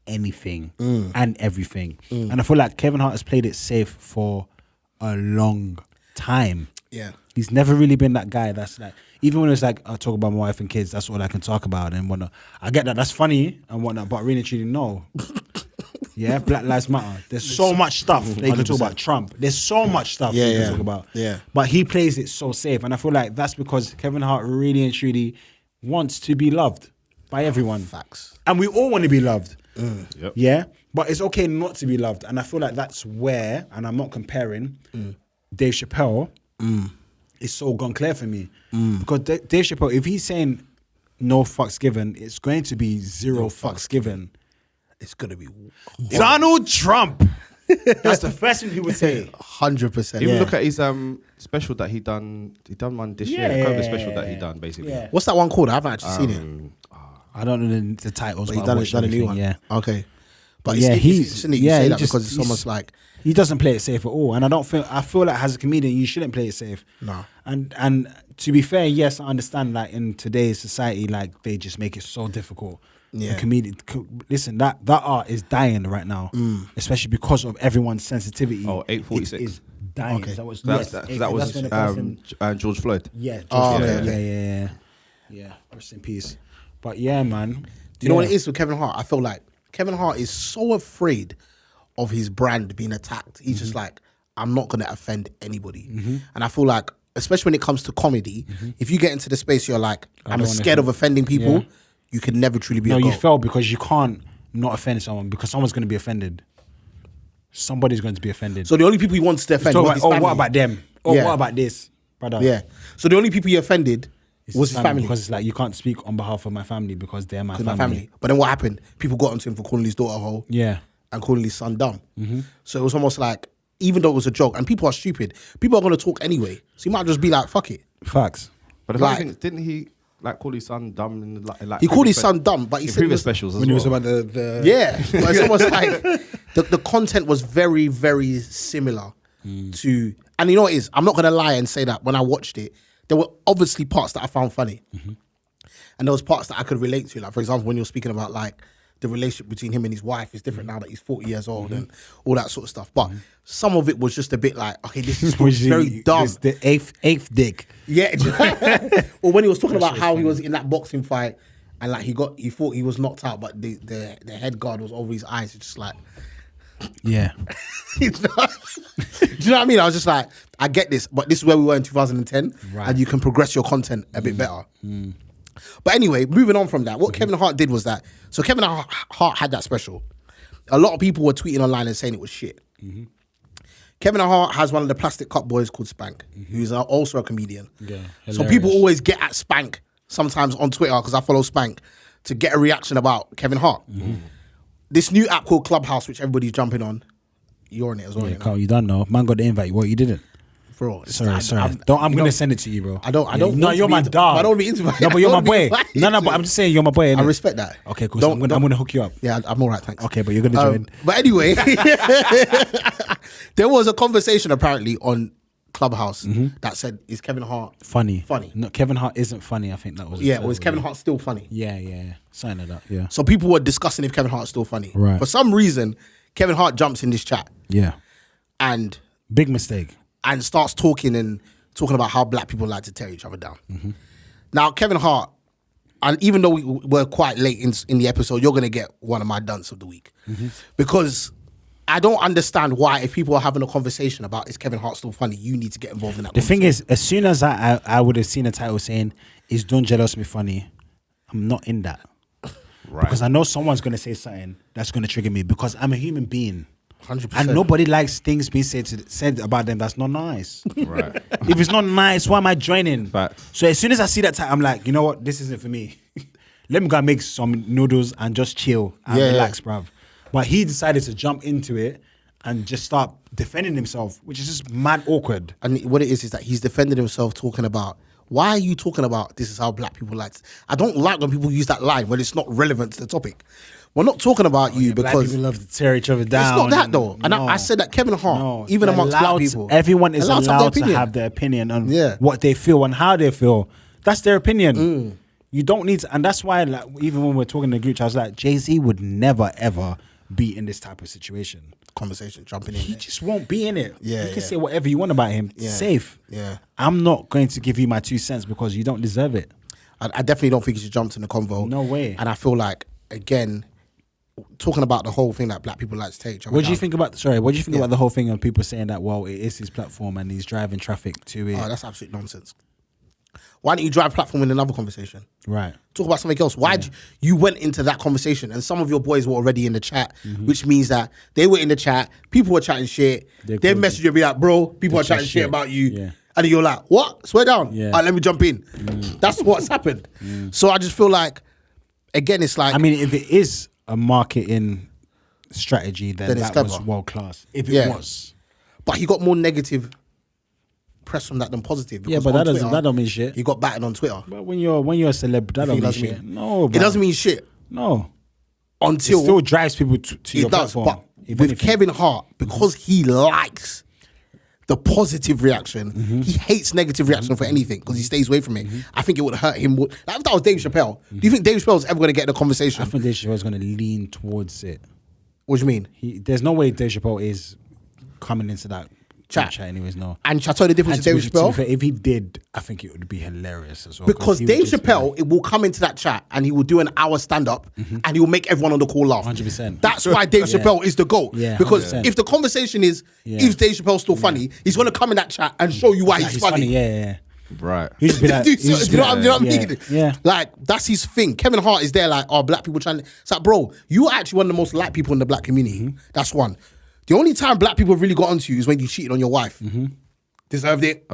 anything and everything. And I feel like Kevin Hart has played it safe for a long time. Yeah. He's never really been that guy that's like, even when it's like, I talk about my wife and kids, that's all I can talk about and whatnot. I get that, that's funny and whatnot, but really truly no. Yeah, Black Lives Matter. There's so much stuff that you can talk about. Trump. There's so much stuff you can talk about. Yeah. But he plays it so safe. And I feel like that's because Kevin Hart really and truly wants to be loved by everyone. Facts. And we all want to be loved. Yep. Yeah? But it's okay not to be loved. And I feel like that's where, and I'm not comparing, Dave Chappelle is so gone clear for me. Because Dave Chappelle, if he's saying no fucks given, it's going to be zero fucks given. It's gonna be Donald Trump. That's the first thing he would say. 100%. Even Yeah. look at his special that he done one this year, the COVID special that he done basically. Yeah. What's that one called? I haven't actually seen it. I don't know the titles, But but he done, watched done a new everything, one. Yeah. Okay. But Yeah, it's interesting that you say he that just- because it's he's- almost like He doesn't play it safe at all, and I feel like as a comedian, you shouldn't play it safe. No. And to be fair, yes, I understand that in today's society, like they just make it so difficult. Yeah. Listen, that art is dying right now, especially because of everyone's sensitivity. Oh, 8:46. It is dying. Okay. That was That was when the person- George Floyd. yeah, George Oh, Floyd. okay. Yeah. Rest in peace. But yeah, man. Do you know what it is with Kevin Hart? I feel like Kevin Hart is so afraid of his brand being attacked. He's just like, I'm not going to offend anybody. And I feel like, especially when it comes to comedy, if you get into the space, you're like, I'm don't scared of offending people, Yeah. you can never truly be No, a you goat. fail because you can't not offend someone because someone's going to be offended. Somebody's going to be offended. So the only people he wants to offend Talk was about, his oh, family. what about them? Oh, Yeah. what about this, brother? Yeah. So the only people he offended It's was his family. because it's like you can't speak on behalf of my family because they're my Because family. my family. But then what happened? People got onto him for calling his daughter a hoe Yeah. and calling his son dumb. So it was almost like, even though it was a joke, and people are stupid, people are going to talk anyway. So you might just be like, fuck it. Facts. But the Like- funny thing is, didn't he like call his son dumb in like He called his previous son dumb, but he in said previous was- specials as When he well. was about the Yeah, but it's almost like the content was very, very similar to. And you know what it is? I'm not gonna lie and say that when I watched it, there were obviously parts that I found funny, and there was parts that I could relate to. Like for example, when you're speaking about like the relationship between him and his wife is different now that he's 40 years old and all that sort of stuff. But some of it was just a bit like, okay, this is very dumb. It's the eighth dick. Yeah. Or when he was talking about how he was in that boxing fight and like he thought he was knocked out, but the head guard was over his eyes. It's just like, Yeah. do you know what I mean? I was just like, I get this, but this is where we were in 2010, and you can progress your content a bit better. But anyway, moving on from that, what Kevin Hart did was that, so Kevin Hart had that special. A lot of people were tweeting online and saying it was shit. Kevin Hart has one of the plastic cup boys called Spank, who's also a comedian. Yeah, so people always get at Spank sometimes on Twitter, because I follow Spank, to get a reaction about Kevin Hart. This new app called Clubhouse, which everybody's jumping on, you're on it as well. Yeah, Carl, you don't know. Man got the invite. What, you didn't? Bro, Sorry. I'm gonna send it to you, bro. I don't. No, you're my dog. I don't be into. No, but you're my boy. No, but I'm just saying you're my boy. I respect that. Okay, cool. So I'm gonna hook you up. Yeah, I'm all right, thanks. Okay, but you're gonna join. But anyway, there was a conversation apparently on Clubhouse that said, "Is Kevin Hart funny? Funny? No, Kevin Hart isn't funny. I think that was. Yeah, or is Kevin Hart still funny? Yeah. Sign it up. Yeah. So people were discussing if Kevin Hart's still funny. Right. For some reason, Kevin Hart jumps in this chat Yeah. and Big mistake. starts talking about how black people like to tear each other down. Now, Kevin Hart, and even though we were quite late in the episode, you're going to get one of my dunce of the week. Because I don't understand why, if people are having a conversation about is Kevin Hart still funny, you need to get involved in that. The thing is, as soon as I would have seen a title saying, is Don't Jealous Me funny? I'm not in that. Right. Because I know someone's going to say something that's going to trigger me, because I'm a human being. 100%. And nobody likes things being said about them that's not nice. Right. If it's not nice, why am I joining? Facts. So as soon as I see that title, I'm like, you know what? This isn't for me. Let me go and make some noodles and just chill and relax, bruv. But he decided to jump into it and just start defending himself, which is just mad awkward. And what it is that he's defended himself talking about, why are you talking about this is how black people like to... I don't like when people use that line when it's not relevant to the topic. We're not talking about you Black because... people love to tear each other down. It's not that though. And I said that Kevin Hart, even they're amongst allowed black people... Everyone is allowed their to opinion. have their opinion on Yeah. what they feel and how they feel. That's their opinion. You don't need to... And that's why, like, even when we're talking in the group, I was like, Jay-Z would never, ever be in this type of situation. Conversation, jumping in He there. just won't be in it. Yeah, you can say whatever you want about him. Yeah. Safe. Yeah. I'm not going to give you my 2 cents because you don't deserve it. I definitely don't think he should jump in the convo. No way. And I feel like, again, talking about the whole thing that black people like to take each other What do you down. think about... Sorry, what do you think about the whole thing of people saying that, well, it is his platform and he's driving traffic to it? Oh, that's absolute nonsense. Why don't you drive platform in another conversation? Right. Talk about something else. Why you went into that conversation and some of your boys were already in the chat, which means that they were in the chat, people were chatting shit, they messaged you and be like, bro, people are chatting shit about you. Yeah. And you're like, what? Swear down. Yeah. All right, let me jump in. That's what's happened. So I just feel like, again, it's like... I mean, if it is a marketing strategy, then it's that was clever. world class. If it was. But he got more negative press from that than positive. Yeah, because but on that Twitter, don't mean shit. He got battered on Twitter. But when you're a celeb, that don't mean doesn't shit. mean- No, It doesn't mean shit No. until... It still drives people to your it does, platform. but if with anything. Kevin Hart, because he likes the positive reaction, he hates negative reaction for anything because he stays away from it. I think it would hurt him more. Like if that was Dave Chappelle, do you think Dave Chappelle's ever going to get in a conversation? I think Dave Chappelle's going to lean towards it. What do you mean? There's no way Dave Chappelle is coming into that Chat. anyways, no. And shall I tell you the difference And with Dave to be Chappelle? fair, if he did, I think it would be hilarious as well. Because he would Dave just Chappelle, it will come into that chat and he will do an hour stand-up and he will make everyone on the call laugh. 100%. That's why Dave Chappelle is the GOAT. Yeah, because 100%. if the conversation is, is Dave Chappelle still funny, he's going to come in that chat and show you why he's funny. Yeah. Right. He'll just be like, Do you know what I mean? Yeah. Like, that's his thing. Kevin Hart is there like, oh, black people trying to... It's like, bro, you're actually one of the most liked people in the black community. That's one. The only time black people really got onto you is when you cheated on your wife. Deserved it.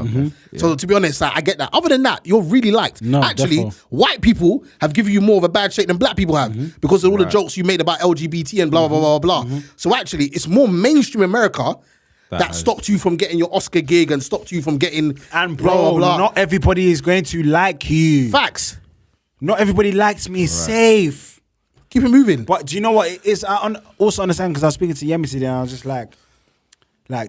So to be honest, like, I get that. Other than that, you're really liked. No, actually, defo. white people have given you more of a bad shake than black people have because of all the jokes you made about LGBT and blah, blah, blah, blah, blah. So actually, it's more mainstream America that stopped you from getting your Oscar gig and stopped you from getting And blah, bro, blah, blah. not everybody is going to like you. Facts. Not everybody likes me. Safe. Keep it moving. But do you know what it is? Also understand, because I was speaking to Yemi today and I was just like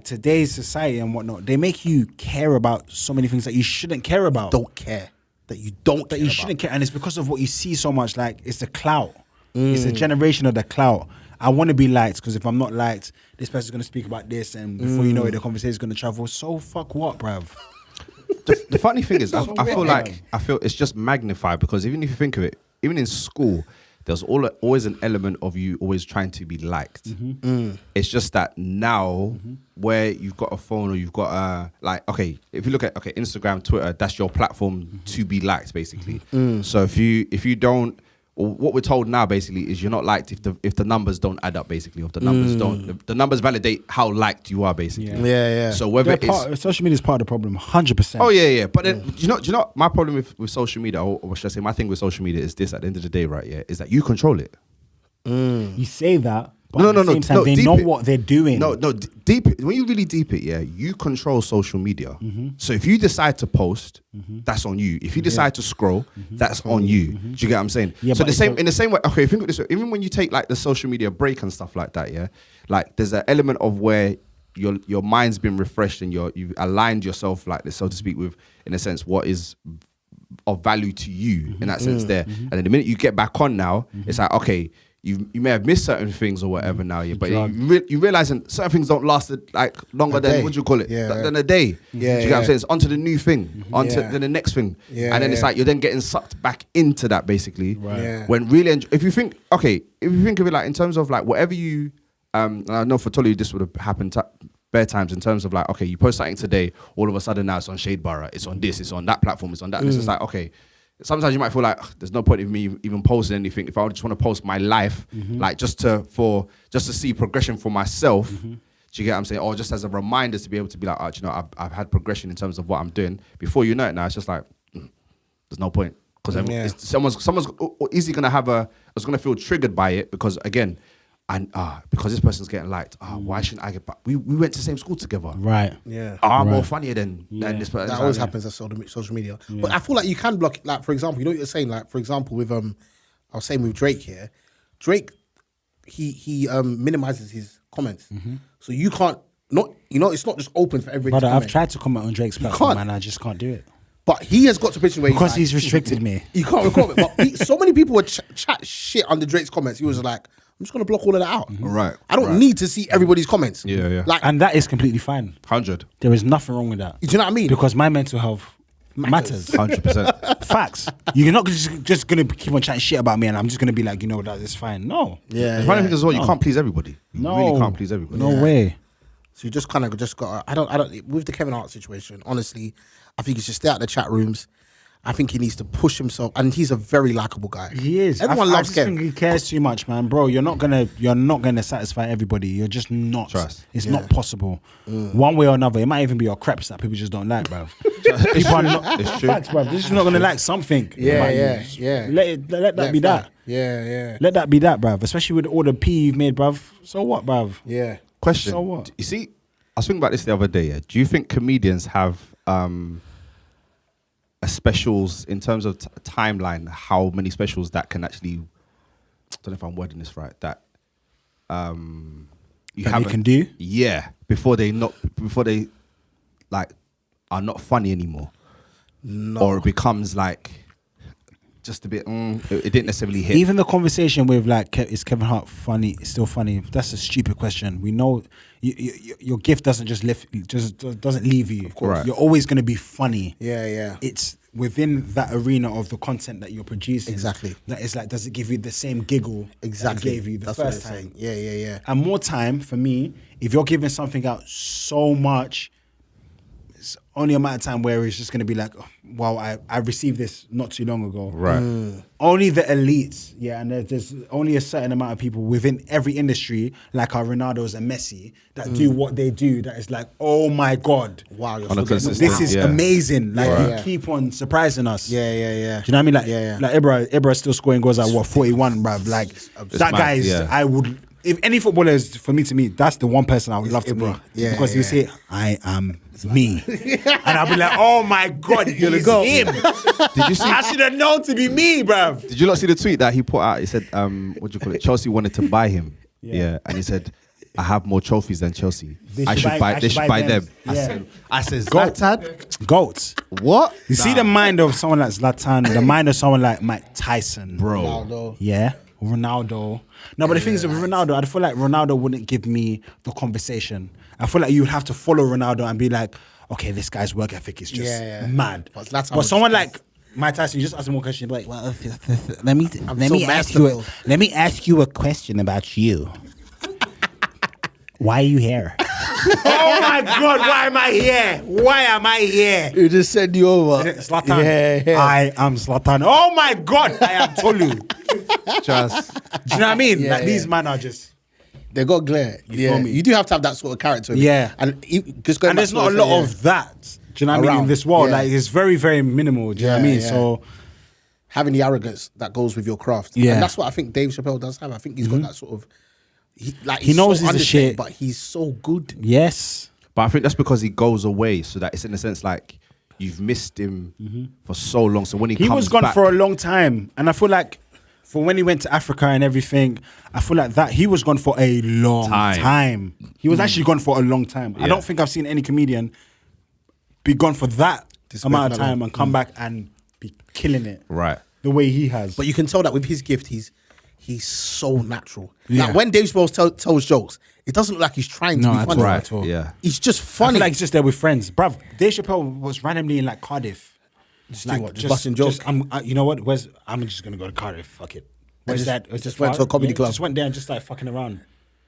today's society and whatnot, they make you care about so many things that you shouldn't care about. Don't care. That you don't that you shouldn't care. And it's because of what you see so much, like it's the clout. It's a generation of the clout. I want to be liked because if I'm not liked, this person's going to speak about this, and before you know it, the conversation is going to travel. So fuck what, bruv? The funny thing is, I feel it's just magnified because even if you think of it, even in school, there's always an element of you always trying to be liked. It's just that now where you've got a phone or you've got if you look at Instagram, Twitter, that's your platform to be liked basically. So if you don't, or what we're told now basically is you're not liked if the numbers don't add up basically, if the numbers don't, the numbers validate how liked you are basically. Yeah. So whether social media is part of the problem, 100%. Oh yeah. But then do you know my problem with social media, or should I say my thing with social media is this at the end of the day, right? Yeah, is that you control it. You say that, but No, at the same time, they know what they're doing. No, deep it. When you really deep it, yeah, you control social media. So if you decide to post, that's on you. If you decide to scroll, that's on you. Do you get what I'm saying? Yeah, so but in the same way, okay, think of this way, even when you take like the social media break and stuff like that, yeah, like there's an element of where your mind's been refreshed and you've aligned yourself, like this, so to speak, with, in a sense, what is of value to you in that sense there. And then the minute you get back on now, it's like, okay, you may have missed certain things or whatever now, yeah, but you realize certain things don't last like longer than, what do you call it? Than a day. Do you get what I'm saying? It's onto the new thing, onto the next thing. And then it's like you're then getting sucked back into that basically. When really, if you think of it like in terms of like whatever you, and I know for Tolu this would have happened bare times in terms of like, okay, you post something today, all of a sudden now it's on Shade Borough, it's on this, it's on that platform, it's on that. And it's just like, okay, sometimes you might feel like there's no point in me even posting anything if I just want to post my life, like just to see progression for myself. Do you get what I'm saying? Or just as a reminder to be able to be like, oh, do you know, I've had progression in terms of what I'm doing. Before you know it now, it's just like, there's no point. Because someone's easily going to is going to feel triggered by it because, again, and because this person's getting liked, why shouldn't I get back? We went to the same school together. Right. Yeah. I'm more funnier than this person. That always happens on social media. But I feel like you can block, like, for example, you know what you're saying? Like, for example, with, I was saying with Drake here, Drake, he minimizes his comments. So you can't, it's not just open for everybody to comment. I've tried to comment on Drake's platform and I just can't do it. But he has got to a position where because he's restricted me. You can't record it. But so many people would chat shit under Drake's comments. He was like, I'm just going to block all of that out. Right. I don't need to see everybody's comments. Yeah. Like, and that is completely fine. 100. There is nothing wrong with that. Do you know what I mean? Because my mental health matters. 100%. Facts. You're not just going to keep on chatting shit about me and I'm just going to be like, that is fine. No. The funny thing as well, you can't please everybody. You really can't please everybody. No way. So you just kind of got, I don't, with the Kevin Hart situation, honestly, I think he should stay out of the chat rooms. I think he needs to push himself, and he's a very likable guy. He is. Everyone loves Kev. I think he cares too much, man, bro. You're not gonna satisfy everybody. You're just not. Trust. It's not possible. One way or another, it might even be your creps that people just don't like, bro. People are not. It's true. Facts, bro. They're just not gonna like something. Yeah. Let that be that. Yeah. Let that be that, bruv. Especially with all the pee you've made, bruv. So what, bruv? Yeah. Question. So what? You see, I was thinking about this the other day. Yeah. Do you think comedians have specials in terms of timeline? How many specials that can actually? I don't know if I'm wording this right. That you can do. Yeah, before they like are not funny anymore, or it becomes like just a bit. It didn't necessarily hit. Even the conversation with like, is Kevin Hart funny? Still funny? That's a stupid question. We know your gift doesn't just doesn't leave you. Of course, you're always going to be funny. Yeah. It's within that arena of the content that you're producing. Exactly. That is like, does it give you the same giggle exactly that it gave you the That's first what time? Yeah. And more time for me, if you're giving something out so much, it's only a amount of time where it's just going to be like, wow, I received this not too long ago. Right. Only the elites, and there's only a certain amount of people within every industry, like our Ronaldos and Messi, that do what they do. That is like, oh my God. Wow, you're this is amazing. Like, you keep on surprising us. Yeah. Do you know what I mean? Like, like Ibra's still scoring goals at 41, bruv. Like, that guy is, I would... If any footballer is, to me, that's the one person I would love to be. Because you say, I am me. And I'll be like, oh my God, he's him. Did you see? I should have known to be me, bruv. Did you not see the tweet that he put out? He said, what do you call it? Chelsea wanted to buy him. Yeah. And he said, I have more trophies than Chelsea. They should buy them. I said, Zlatan? Goats. What? You see the mind of someone like Zlatan, the mind of someone like Mike Tyson. Bro. Yeah. Ronaldo. No, but the thing is with Ronaldo, I feel like Ronaldo wouldn't give me the conversation. I feel like you would have to follow Ronaldo and be like, okay, this guy's work ethic is just mad. But someone like Mike Tyson, you just ask him one question, you'd be like, well, let me ask you a question about you. Why are you here? Oh my God, why am I here? Why am I here? You just send you over. Zlatan. Yeah. I am Zlatan. Oh my God, I am Tolu. Just. Do you know what I mean? Like these men are just. They got glare. You feel me? You do have to have that sort of character. Yeah. And there's not a lot of that. Do you know what I mean? In this world, like it's very, very minimal. Do you know what I mean? So having the arrogance that goes with your craft. Yeah. And that's what I think Dave Chappelle does have. I think he's got that sort of. He knows he's a shit, but he's so good. Yes. But I think that's because he goes away, so that it's in a sense like you've missed him for so long. So when he comes was gone back, for a long time, and I feel like for when he went to Africa and everything, I feel like that he was gone for a long time. He was actually gone for a long time. I don't think I've seen any comedian be gone for that amount of time and come back and be killing it. Right. The way he has. But you can tell that with his gift, he's so natural. Yeah. Like when Dave Chappelle tells jokes, it doesn't look like he's trying to be funny. At all. Yeah. He's just funny. I feel like he's just there with friends. Bruv, Dave Chappelle was randomly in like Cardiff. Just busting jokes. You know what? I'm just going to go to Cardiff. Fuck it. Where's that? Just went to a comedy club. Just went there and just started fucking around.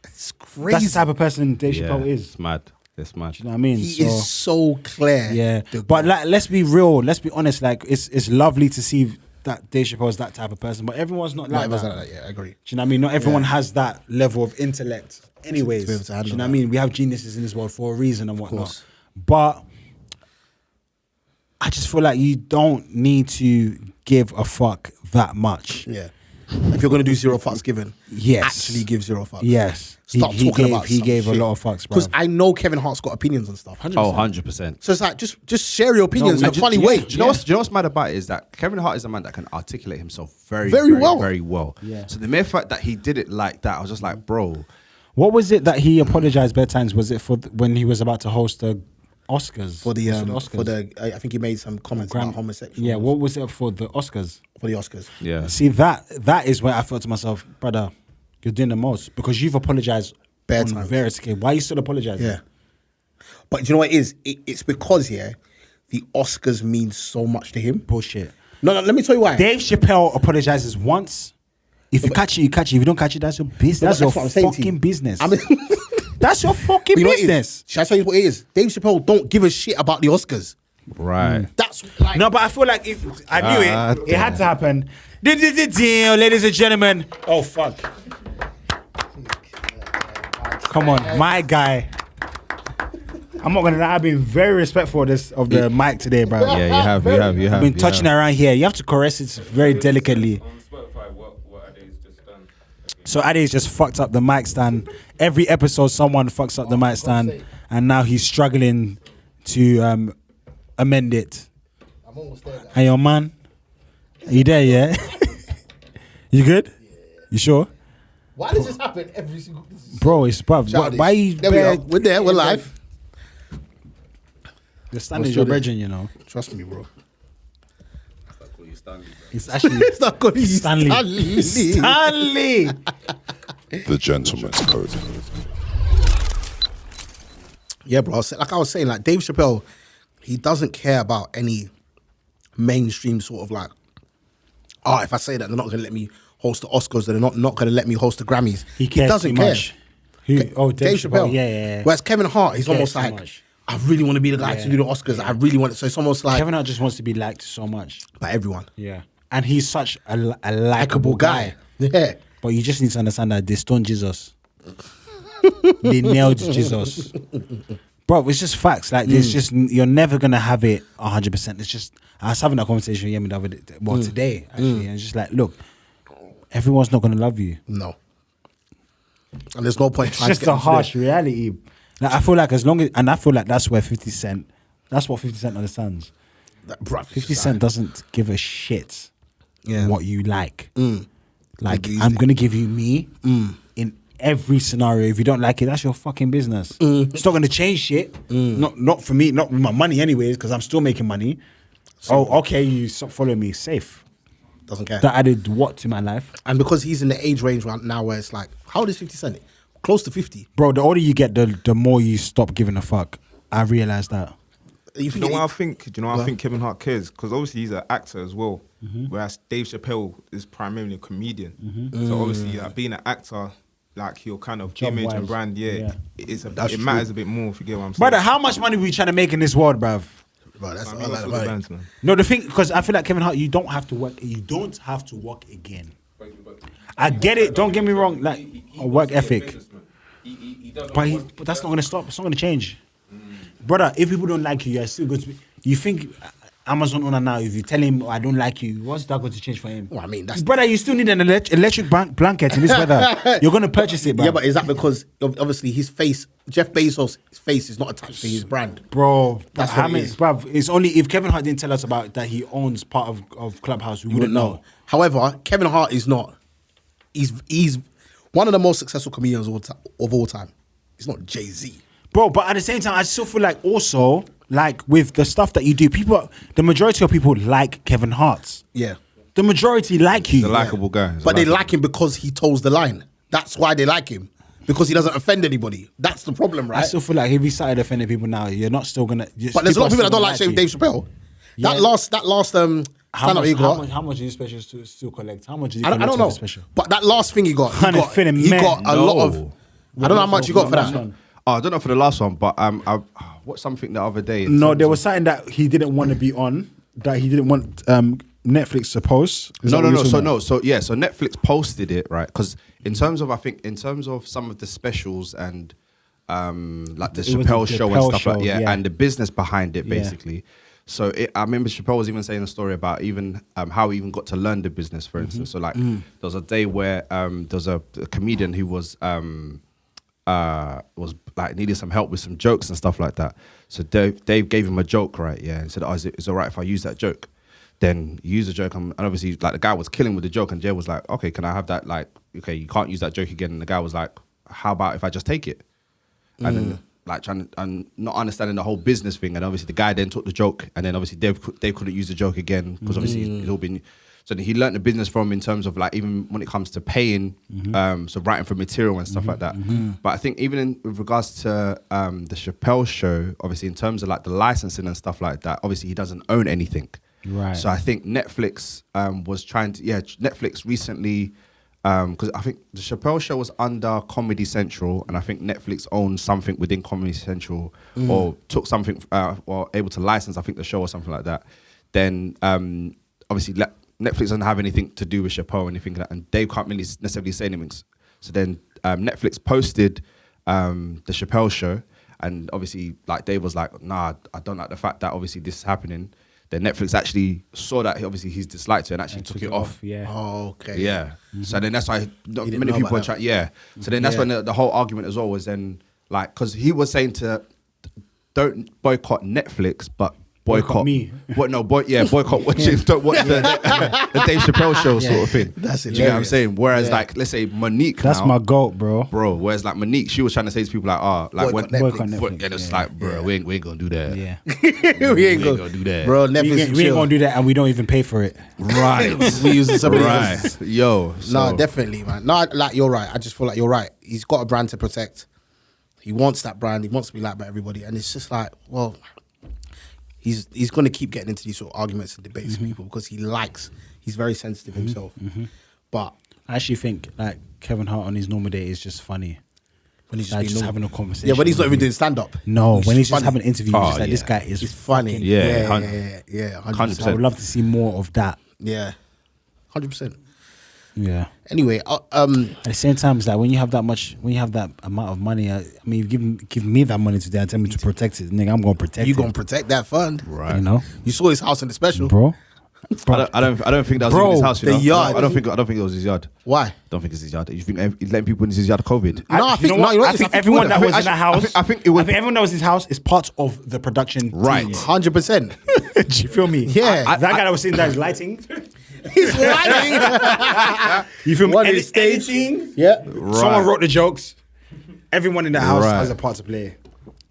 It's crazy. That's the type of person Dave Chappelle is. It's mad. It's mad. Do you know what I mean? He is so clear. Yeah. But like, let's be real. Let's be honest. Like, it's lovely to see that Dave Chappelle is that type of person, but everyone's not like that. Yeah, I agree. Do you know what I mean? Not everyone has that level of intellect anyways. To be able to handle do you know that. what I mean? We have geniuses in this world for a reason and whatnot. But I just feel like you don't need to give a fuck that much. Yeah. If you're going to do zero fucks given, actually give zero fucks. Yes. Stop talking about He gave shit. a lot of fucks, bro. Because I know Kevin Hart's got opinions and stuff. 100%. Oh, 100%. So it's like, just share your opinions in a funny way. Do you know what's mad about it is that Kevin Hart is a man that can articulate himself very well. Yeah. So the mere fact that he did it like that, I was just like, bro. What was it that he apologized bedtimes? Was it for when he was about to host the Oscars? I think he made some comments about homosexuals. Yeah, what was it for the Oscars? For the Oscars. Yeah. See, that is where I thought to myself, brother, you're doing the most because you've apologized Bare on times. various occasions. Why are you still apologizing? Yeah. But you know what it is? It's because, the Oscars mean so much to him. Bullshit. No, let me tell you why. Dave Chappelle apologizes once. If you catch it, you catch it. If you don't catch it, that's your business. That's your fucking business. I mean, that's your fucking business. Shall I tell you what it is? Dave Chappelle don't give a shit about the Oscars. Right. That's like... No, but I feel like I knew it had to happen. Ladies and gentlemen. Oh, fuck. Come on, my guy. I'm not gonna lie, I've been very respectful of the mic today, bro. Yeah, you have. I've been touching around here. You have to caress it very delicately. On Spotify, what Ade's just done. So Ade's just fucked up the mic stand. Every episode, someone fucks up the mic stand, and now he's struggling to amend it. I'm almost there. Hey, yo, man. Are you there, yeah? You good? Yeah. You sure? Why does this happen every single... Bro, it's bruv. Why you... There we go. We're there. We're live. The stand is your virgin, you know. Trust me, bro. It's actually... It's not called Stanley. Stanley! The gentleman's code. Yeah, bro. Like I was saying, like Dave Chappelle, he doesn't care about any mainstream sort of like, if I say that, they're not going to let me host the Oscars, they're not going to let me host the Grammys. He doesn't care. Much. Dave Chappelle. Yeah. Whereas Kevin Hart, he's almost like, much. I really want to be the guy to do the Oscars. I really want it. So it's almost like... Kevin Hart just wants to be liked so much. By everyone. Yeah. And he's such a likable guy. Yeah. But you just need to understand that they stoned Jesus. They nailed Jesus. Bro, it's just facts. Like, there's just... You're never going to have it 100%. It's just... I was having that conversation with Yemi the other day. Well, today, actually. And it's just like, look, everyone's not going to love you. No. And there's no point. It's just a harsh reality. Like, I feel like as long as... And I feel like that's where 50 Cent... That's what 50 Cent understands. 50 Cent doesn't give a shit what you like. Like, I'm going to give you me in every scenario. If you don't like it, that's your fucking business. It's not going to change shit. Not for me, not with my money anyways, because I'm still making money. Oh, okay, you stop following me. Safe. Doesn't care. That added what to my life? And because he's in the age range right now where it's like, how old is 50 Cent? Close to 50. Bro, the older you get, the more you stop giving a fuck. I realized that. You Do you know what I think? Do you know what I think Kevin Hart cares? Because obviously he's an actor as well, whereas Dave Chappelle is primarily a comedian. So obviously, like, being an actor, like your kind of image Job-wise, and brand, yeah. it matters a bit more. If you get what I'm saying. Brother, how much money we trying to make in this world, bruv? Bro, that's Man, all we that got money. bands, man. No, the thing, because I feel like Kevin Hart, you don't have to work. You don't have to work again. I get it. Don't get me wrong. Like a work ethic, but that's not gonna stop. It's not gonna change, brother. If people don't like you, you're still good. You think Amazon owner now? If you tell him, I don't like you, what's that going to change for him? Well, I mean, that's brother. You still need an electric blanket in this weather. You're gonna purchase it, bro. yeah, but is that because obviously his face, Jeff Bezos' face, is not attached to his brand? Bro, That's how what it many, is. bruv, it's only if Kevin Hart didn't tell us about that he owns part of Clubhouse, we wouldn't know. However, Kevin Hart is not. He's one of the most successful comedians of all time. He's not Jay-Z. Bro, but at the same time, I still feel like also, like with the stuff that you do, the majority of people like Kevin Hart. Yeah. The majority like you. He's a likable guy. But they like him because he toes the line. That's why they like him. Because he doesn't offend anybody. That's the problem, I right? still feel like if he started offending people now, you're not still gonna. But there's a lot of people that don't like Dave Chappelle. Yeah. That last stand-up he got. How much do you specials still collect? How much do you I collect don't for the know. special? But that last thing he got, he Hundred got finna he man. got a lot of. I don't know how much you got for Last that. one. Oh, I don't know for the last one, but I watched something the other day. No, there was something that he didn't want to be on. That he didn't want Netflix to post. Is that what you're talking about? So Netflix posted it, right? Because in terms of some of the specials and like the It was Chappelle the show and Chappelle stuff like show, yeah, yeah. and the business behind it Yeah. basically. So I remember Chappelle was even saying a story about even how he even got to learn the business, for instance. So like there was a day where there was a comedian who was like needed some help with some jokes and stuff like that. So Dave gave him a joke, right? Yeah, and said, "Oh, is it all right if I use that joke?" Then he used the joke, and obviously like the guy was killing with the joke, and Jay was like, "Okay, can I have that? Like, okay, you can't use that joke again." And the guy was like, "How about if I just take it?" And then like trying and not understanding the whole business thing, and obviously the guy then took the joke, and then obviously Dave couldn't use the joke again because obviously it's all been. So then he learned the business from in terms of like even when it comes to paying, so writing for material and stuff like that. But I think even with regards to the Chappelle show, obviously in terms of like the licensing and stuff like that, obviously he doesn't own anything. Right. So I think Netflix was trying to Netflix recently. Because I think the Chappelle show was under Comedy Central, and I think Netflix owned something within Comedy Central, or took something, or able to license, I think, the show or something like that. Then obviously Netflix doesn't have anything to do with Chappelle or anything like that, and Dave can't really necessarily say anything. So then Netflix posted the Chappelle show, and obviously like Dave was like, "Nah, I don't like the fact that obviously this is happening." Then Netflix actually saw that obviously he's disliked it and actually took it off. Yeah. Oh, okay. Yeah. So then that's why didn't many know people about were that. trying. Yeah. So then that's when the whole argument as well was then like, because he was saying to don't boycott Netflix, but boycott me. Boycott watching. Don't watch the Dave Chappelle show sort of thing. That's Do you get what I'm hilarious. saying? Whereas Yeah. like, let's say Monique. That's now, my goat, bro. bro. Whereas like Monique, she was trying to say to people like, like Boycott Boycott Netflix. Netflix. and it's yeah. like, bro, we ain't gonna do that. Yeah. we ain't gonna do that. Bro, we Netflix ain't gonna do that, and we don't even pay for it. Right. We using somebody Right. else's. Yo. No, so- definitely, man. No, like you're right. I just feel like you're right. He's got a brand to protect. He wants that brand. He wants to be liked by everybody, and it's just like, well, he's going to keep getting into these sort of arguments and debates with people because he's very sensitive himself. But I actually think like Kevin Hart on his normal day is just funny. when he's Like being just normal- having a conversation. yeah, when he's not with even you. doing stand up. No, when he's just funny. having an interview, Oh, just like this yeah. guy is He's funny. fucking- Yeah, yeah, 100%. 100%. I would love to see more of that. Yeah, 100%. Yeah. Anyway, At the same time, it's like when you have that amount of money, I mean, give me that money today and tell me to protect it, nigga. I'm gonna protect you it. gonna protect that fund, Right. You know, You saw his house in the special, bro. I don't think that was Bro, even his house. You the know? yard. I don't think it was his yard. Why? Don't think it's his yard. You think he's letting people in his yard of COVID? No, I think I think everyone that was in that house. I think it was- everyone that was in his house is part of the production. Right. team. 100%. Do you feel me? Yeah. that guy that was sitting there is lighting. He's lying. You feel me? What is stage? Editing. Yeah, Someone wrote the jokes. Everyone in the house Right. has a part to play.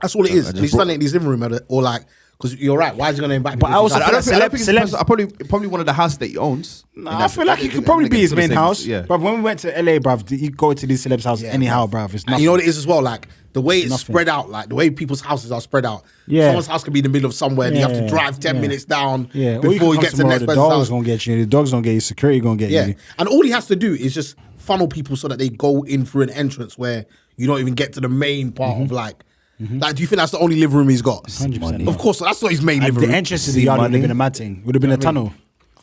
that's all it is. I just And he's done it in his living room or like Because you're right. Why is he going to invite me? But I also I don't think it's celebs. probably one of the houses that he owns. Nah, I feel like it could probably be his main house. Yeah. But when we went to LA, bruv, you go to these celebs' houses anyhow, bruv. It's And nothing. you know what it is as well? Like the way it's nothing. spread out, like the way people's houses are spread out. Yeah. Someone's house can be in the middle of somewhere. And you have to drive 10 minutes down before you get to the next the person's dogs house. gonna get you. The dogs gonna get you. Security gonna get Yeah. you. And all he has to do is just funnel people so that they go in through an entrance where you don't even get to the main part of like. Like, do you think that's the only living room he's got? 100%. Of course, that's not his main living The room. entrance to the yard would have been a mad thing. Would have been a tunnel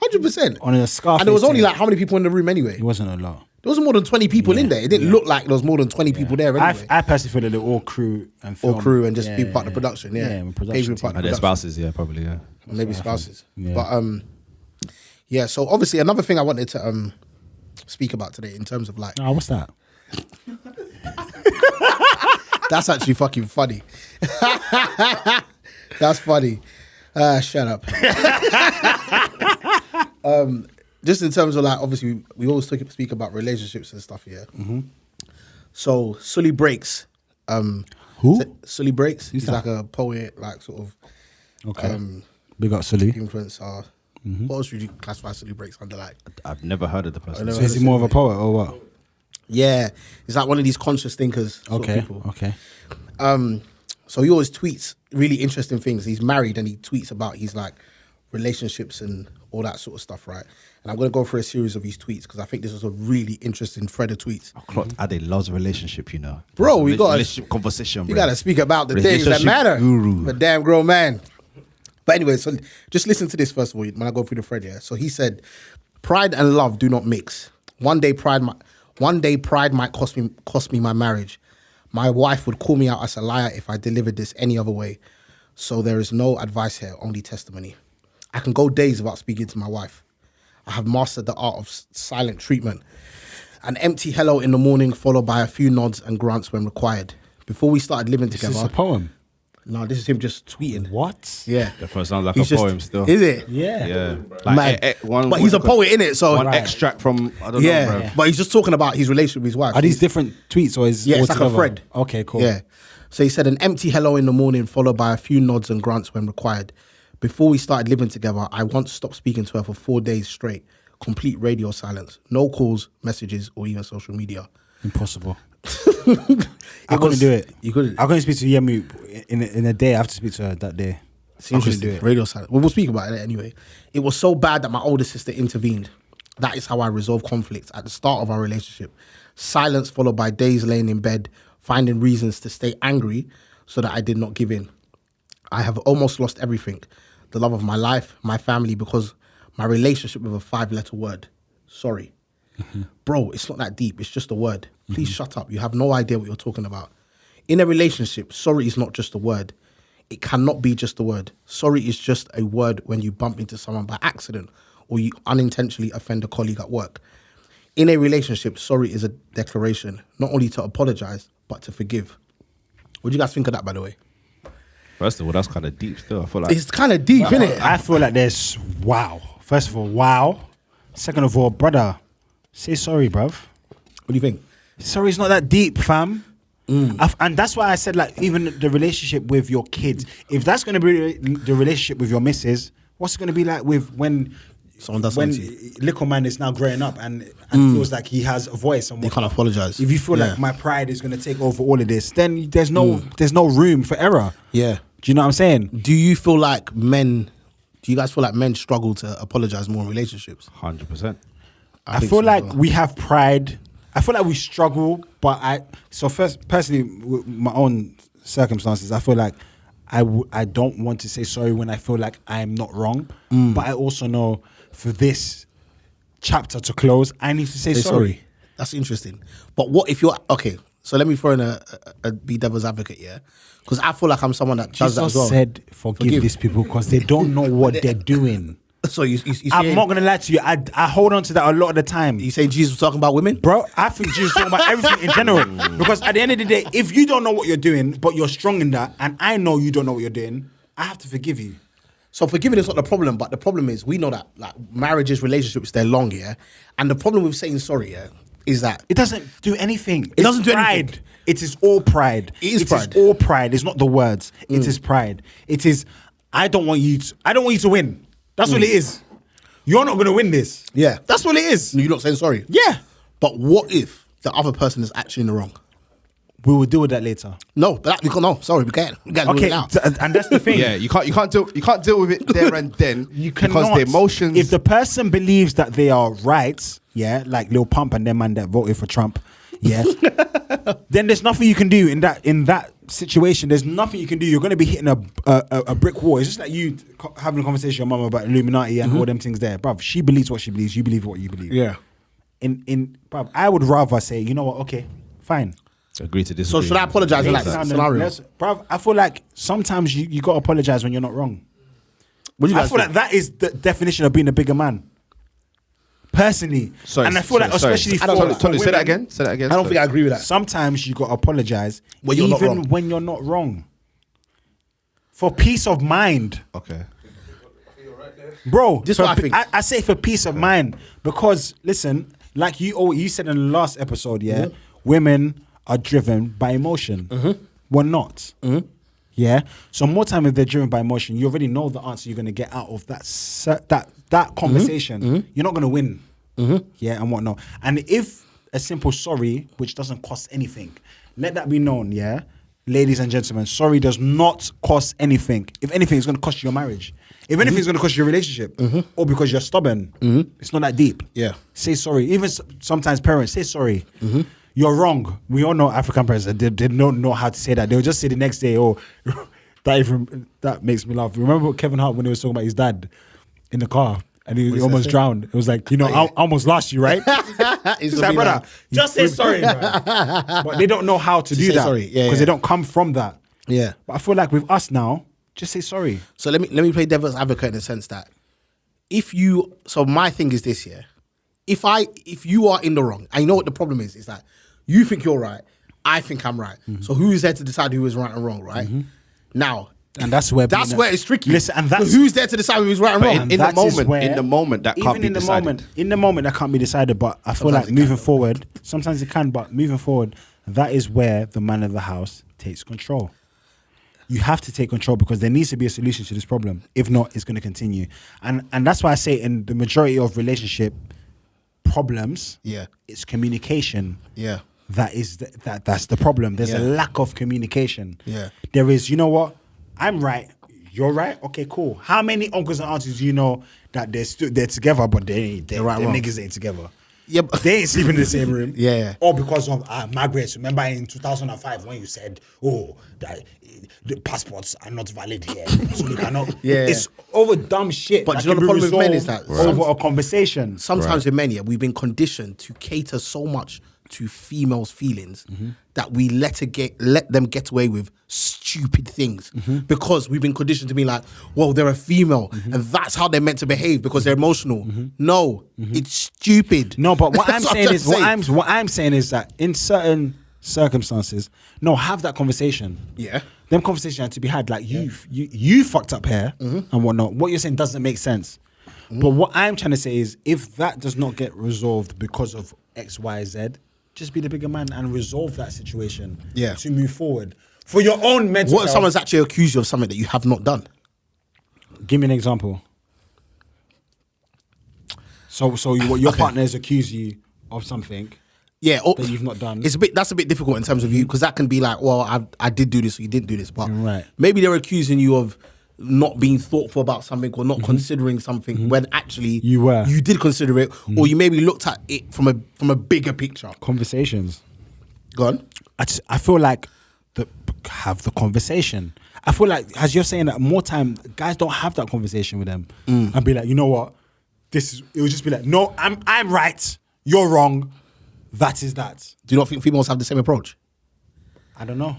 100%. on a Scarface. And there was only thing. like how many people in the room anyway? It wasn't a lot. There wasn't more than 20 people in there. It didn't look like there was more than 20 people there anyway. I personally feel that they're all crew and film. Or crew and just be part of the production. Yeah, Yeah, production Maybe part team. of And the their production. spouses, probably, yeah. Maybe spouses. Yeah. But yeah. So obviously another thing I wanted to speak about today in terms of like Oh, what's that? that's actually fucking funny. That's funny. Shut up. Just in terms of like, obviously, we always speak about relationships and stuff here. So Sully Breaks. Who? Sully Breaks. He's that? like a poet, like sort of Okay. Big up, Sully. influencer. What else would you classify Sully Breaks under? Like, I've never heard of the person. So is he more of a poet or what? yeah, he's like one of these conscious thinkers. Sort Okay. of people. Okay. So he always tweets really interesting things. He's married and he tweets about his like relationships and all that sort of stuff, right? And I'm going to go through a series of his tweets because I think this was a really interesting thread of tweets. Clocked Ade loves relationship, you know. Bro, we got relationship conversation, bro. You got to speak about the things that Relationship matter. guru. A damn grown man. But anyway, so just listen to this first of all when I go through the thread here. So he said, "Pride and love do not mix. One day pride might cost me my marriage. My wife would call me out as a liar if I delivered this any other way. So there is no advice here, only testimony. I can go days without speaking to my wife. I have mastered the art of silent treatment. An empty hello in the morning followed by a few nods and grunts when required. Before we started living Is together." this a poem? No, this is him just tweeting. What? Yeah. The first sounds like He's a just- poem still. Is it? Yeah. Yeah. Mad. One, But he's a poet, innit? So One extract from, I don't know, yeah, bro. but he's just talking about his relationship with his wife. Are these different tweets or is Yeah, all it's like a together? thread. Okay, cool. Yeah. So he said, an empty hello in the morning followed by a few nods and grunts when required. Before we started living together, I once stopped speaking to her for 4 days straight. Complete radio silence. No calls, messages, or even social media. Impossible. I couldn't do it. You couldn't. I couldn't speak to Yemi in a day. I have to speak to her that day. It's interesting. Radio silence. Well, we'll speak about it anyway. It was so bad that my older sister intervened. That is how I resolve conflicts at the start of our relationship. Silence followed by days laying in bed, finding reasons to stay angry so that I did not give in. I have almost lost everything. The love of my life, my family, because my relationship with a 5-letter word. Sorry. Bro, it's not that deep. It's just a word. Please shut up. You have no idea what you're talking about. In a relationship, sorry is not just a word. It cannot be just a word. Sorry is just a word when you bump into someone by accident or you unintentionally offend a colleague at work. In a relationship, sorry is a declaration, not only to apologize, but to forgive. What do you guys think of that, by the way? First of all, that's kind of deep still. I feel like It's kind of deep, isn't it? I feel like there's wow. First of all, wow. Second of all, brother, say sorry, bruv. What do you think? Sorry's not that deep, fam. And that's why I said, like, even the relationship with your kids, if that's going to be the relationship with your missus, what's it going to be like with when Someone does when something to you. little man is now growing up and feels like he has a voice and They can't whatnot. apologize. If you feel Yeah. like my pride is going to take over all of this, then there's no room for error. Yeah. Do you know what I'm saying? Do you feel like do you guys feel like men struggle to apologize more in relationships? 100%. I think feel so like as well. we have pride. I feel like we struggle, but first, personally, with my own circumstances, I feel like I don't want to say sorry when I feel like I'm not wrong. But I also know for this chapter to close, I need to say sorry. That's interesting. But what if you're okay? So let me throw in a be devil's advocate, yeah, because I feel like I'm someone that does that as Jesus well. said, forgive these people because they don't know what they're doing. So you I'm saying, not going to lie to you. I hold on to that a lot of the time. you saying Jesus was talking about women? Bro, I think Jesus is talking about everything in general. Because at the end of the day, if you don't know what you're doing, but you're strong in that, and I know you don't know what you're doing, I have to forgive you. So forgiving is not the problem, but the problem is we know that like marriages, relationships, they're long, yeah. And the problem with saying sorry, yeah, is that It doesn't do anything. It doesn't do pride. anything. It is all pride. It is pride. all pride. It's not the words. It is pride. It is, I don't want you to win. That's all it is. You're not going to win this. Yeah. That's all it is. You're not saying sorry. Yeah. But what if the other person is actually in the wrong? We will deal with that later. No, but we can't. No, sorry, we can't. We can't do Okay, it now. and that's the thing. Yeah, you can't deal with it there and then. You because cannot. the emotions. If the person believes that they are right, yeah, like Lil Pump and them man that voted for Trump, yeah, then there's nothing you can do in that situation. There's nothing you can do. You're going to be hitting a brick wall. It's just like you having a conversation with your mum about Illuminati and all them things there, bruv. She believes what she believes. You believe what you believe. Yeah. Bruv, I would rather say, you know what? Okay, fine. Agree to this. So should I apologize in that scenario? Bruv, I feel like sometimes you got to apologize when you're not wrong. What do you I guys feel think? like that is the definition of being a bigger man. Personally. And I feel like especially for Tony, say that women, again. Say that again. I don't think I agree with that. sometimes you got to apologize When you're not even wrong. when you're not wrong. For peace of mind. Okay. Bro, This is for what I think. I say for peace of mind because, listen, like you said in the last episode, yeah, women are driven by emotion. We're not. Yeah. So more time if they're driven by emotion, you already know the answer you're going to get out of that conversation. You're not going to win. Yeah, and whatnot. And if a simple sorry, which doesn't cost anything, let that be known, yeah? Ladies and gentlemen, sorry does not cost anything. If anything, it's going to cost you your marriage. If anything, it's going to cost you your relationship. Or because you're stubborn. It's not that deep. Yeah. Say sorry. Even sometimes parents, say sorry. You're wrong. We all know African parents, they don't know how to say that. They'll just say the next day, oh, that makes me laugh. Remember Kevin Hart when he was talking about his dad in the car? And he almost drowned. It was like, I almost lost you, right? He's like, brother, just say sorry, bro. But they don't know how to do say that. sorry. Yeah, Because yeah. they don't come from that. Yeah. But I feel like with us now, just say sorry. So let me play devil's advocate in the sense that my thing is this, yeah. If you are in the wrong, and you know what the problem is that you think you're right, I think I'm right. So who is there to decide who is right and wrong, right? Now, And that's where it's tricky. Listen, and that's who's there to decide who's right and wrong? in the that is moment, where- in the moment, that can't even be in the decided. in the moment that can't be decided. But I feel Sometimes like it moving can. forward, sometimes it can, but moving forward, that is where the man of the house takes control. You have to take control because there needs to be a solution to this problem. If not, it's going to continue. And that's why I say in the majority of relationship problems, Yeah. it's communication. Yeah. That's the problem. There's a Yeah. lack of communication. Yeah. There is, you know what? I'm right. You're right. Okay, cool. How many uncles and aunties do you know that they're together, but they're right, their wrong. niggas ain't together? Yeah, but- They ain't sleeping in the same room. Yeah. Or because of Margaret. Remember in 2005 when you said, that the passports are not valid here, so we cannot. Yeah. It's over dumb shit. But that do you know can the be problem with men is resolved that over a conversation. Sometimes with men, yeah, we've been conditioned to cater so much to females' feelings that we let them get away with stupid things because we've been conditioned to be like, well, they're a female and that's how they're meant to behave because they're emotional. No, it's stupid. No, but what I'm That's saying I'm is saying. what I'm saying is that in certain circumstances, no, have that conversation. Yeah. Them conversations have to be had. Like you fucked up here and whatnot. What you're saying doesn't make sense. But what I'm trying to say is if that does not get resolved because of X, Y, Z, just be the bigger man and resolve that situation. Yeah. To move forward. For your own mental What if health. someone's actually accused you of something that you have not done? Give me an example. So your partners accuse you of something. Yeah, That you've not done. That's a bit difficult in terms of you because that can be like, well, I did do this or you didn't do this, but Right. maybe they're accusing you of not being thoughtful about something or not considering something when actually you did consider it or you maybe looked at it from a bigger picture. Conversations. Go on. I feel like have the conversation. I feel like, as you're saying, that more time guys don't have that conversation with them and be like, you know what, it will just be like, no, I'm right, you're wrong. That is that. Do you not think females have the same approach? I don't know.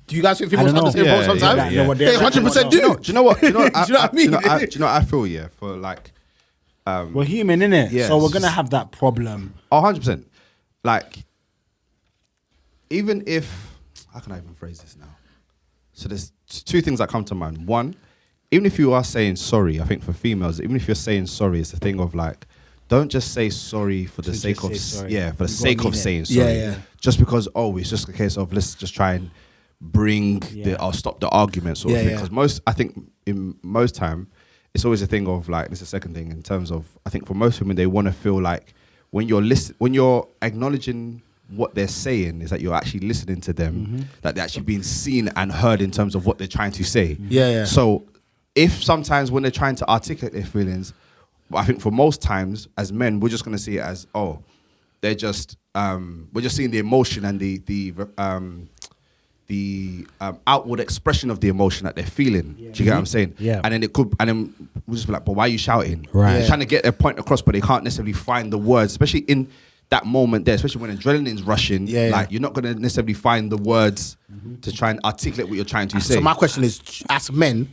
Do you guys think females I have don't the same know. approach Yeah, sometimes? yeah, yeah. They 100% do. Do you know what? Do you know what? Do you know what I mean? Do you know what I feel? Yeah, for like, We're human, innit? Yes. So we're gonna have that problem. 100%. Like, even if, how can I even phrase this now? So there's two things that come to mind. One, even if you are saying sorry, I think for females, even if you're saying sorry, it's the thing of like, don't just say sorry for the To sake just of say sorry. for the You sake gotta of mean it. saying Yeah, sorry. yeah. Just because it's just a case of let's just try and bring or stop the argument sort of thing. Because I think in most time, it's always a thing of like, this is the second thing in terms of, I think for most women, they want to feel like when you're acknowledging what they're saying is that you're actually listening to them, that they're actually being seen and heard in terms of what they're trying to say. So if sometimes when they're trying to articulate their feelings, I think for most times as men, we're just going to see it as, they're just, we're just seeing the emotion and the outward expression of the emotion that they're feeling. Do you get what I'm saying? Yeah. And then we'll just be like, but why are you shouting? Right. They're trying to get their point across, but they can't necessarily find the words, especially in that moment there, especially when adrenaline's rushing. Like you're not going to necessarily find the words to try and articulate what you're trying to say. So my question is, as men,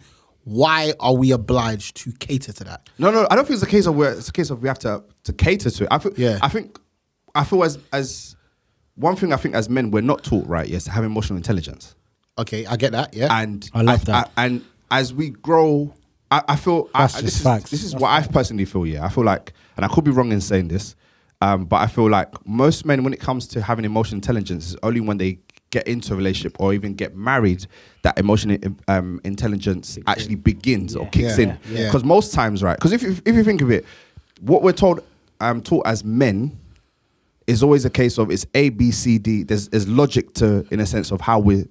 why are we obliged to cater to that? No, I don't think it's a case of we have to cater to it. I feel as one thing I think as men we're not taught right to have emotional intelligence. Okay, I get that. Yeah, and I love that. And as we grow, I feel facts. This is what I personally feel. Yeah, I feel like, and I could be wrong in saying this, but I feel like most men, when it comes to having emotional intelligence, is only when they get into a relationship or even get married that emotional intelligence actually begins or kicks in. Because most times, right? Because if you think of it, what we're taught as men is always a case of it's A, B, C, D. There's logic to, in a sense of how we're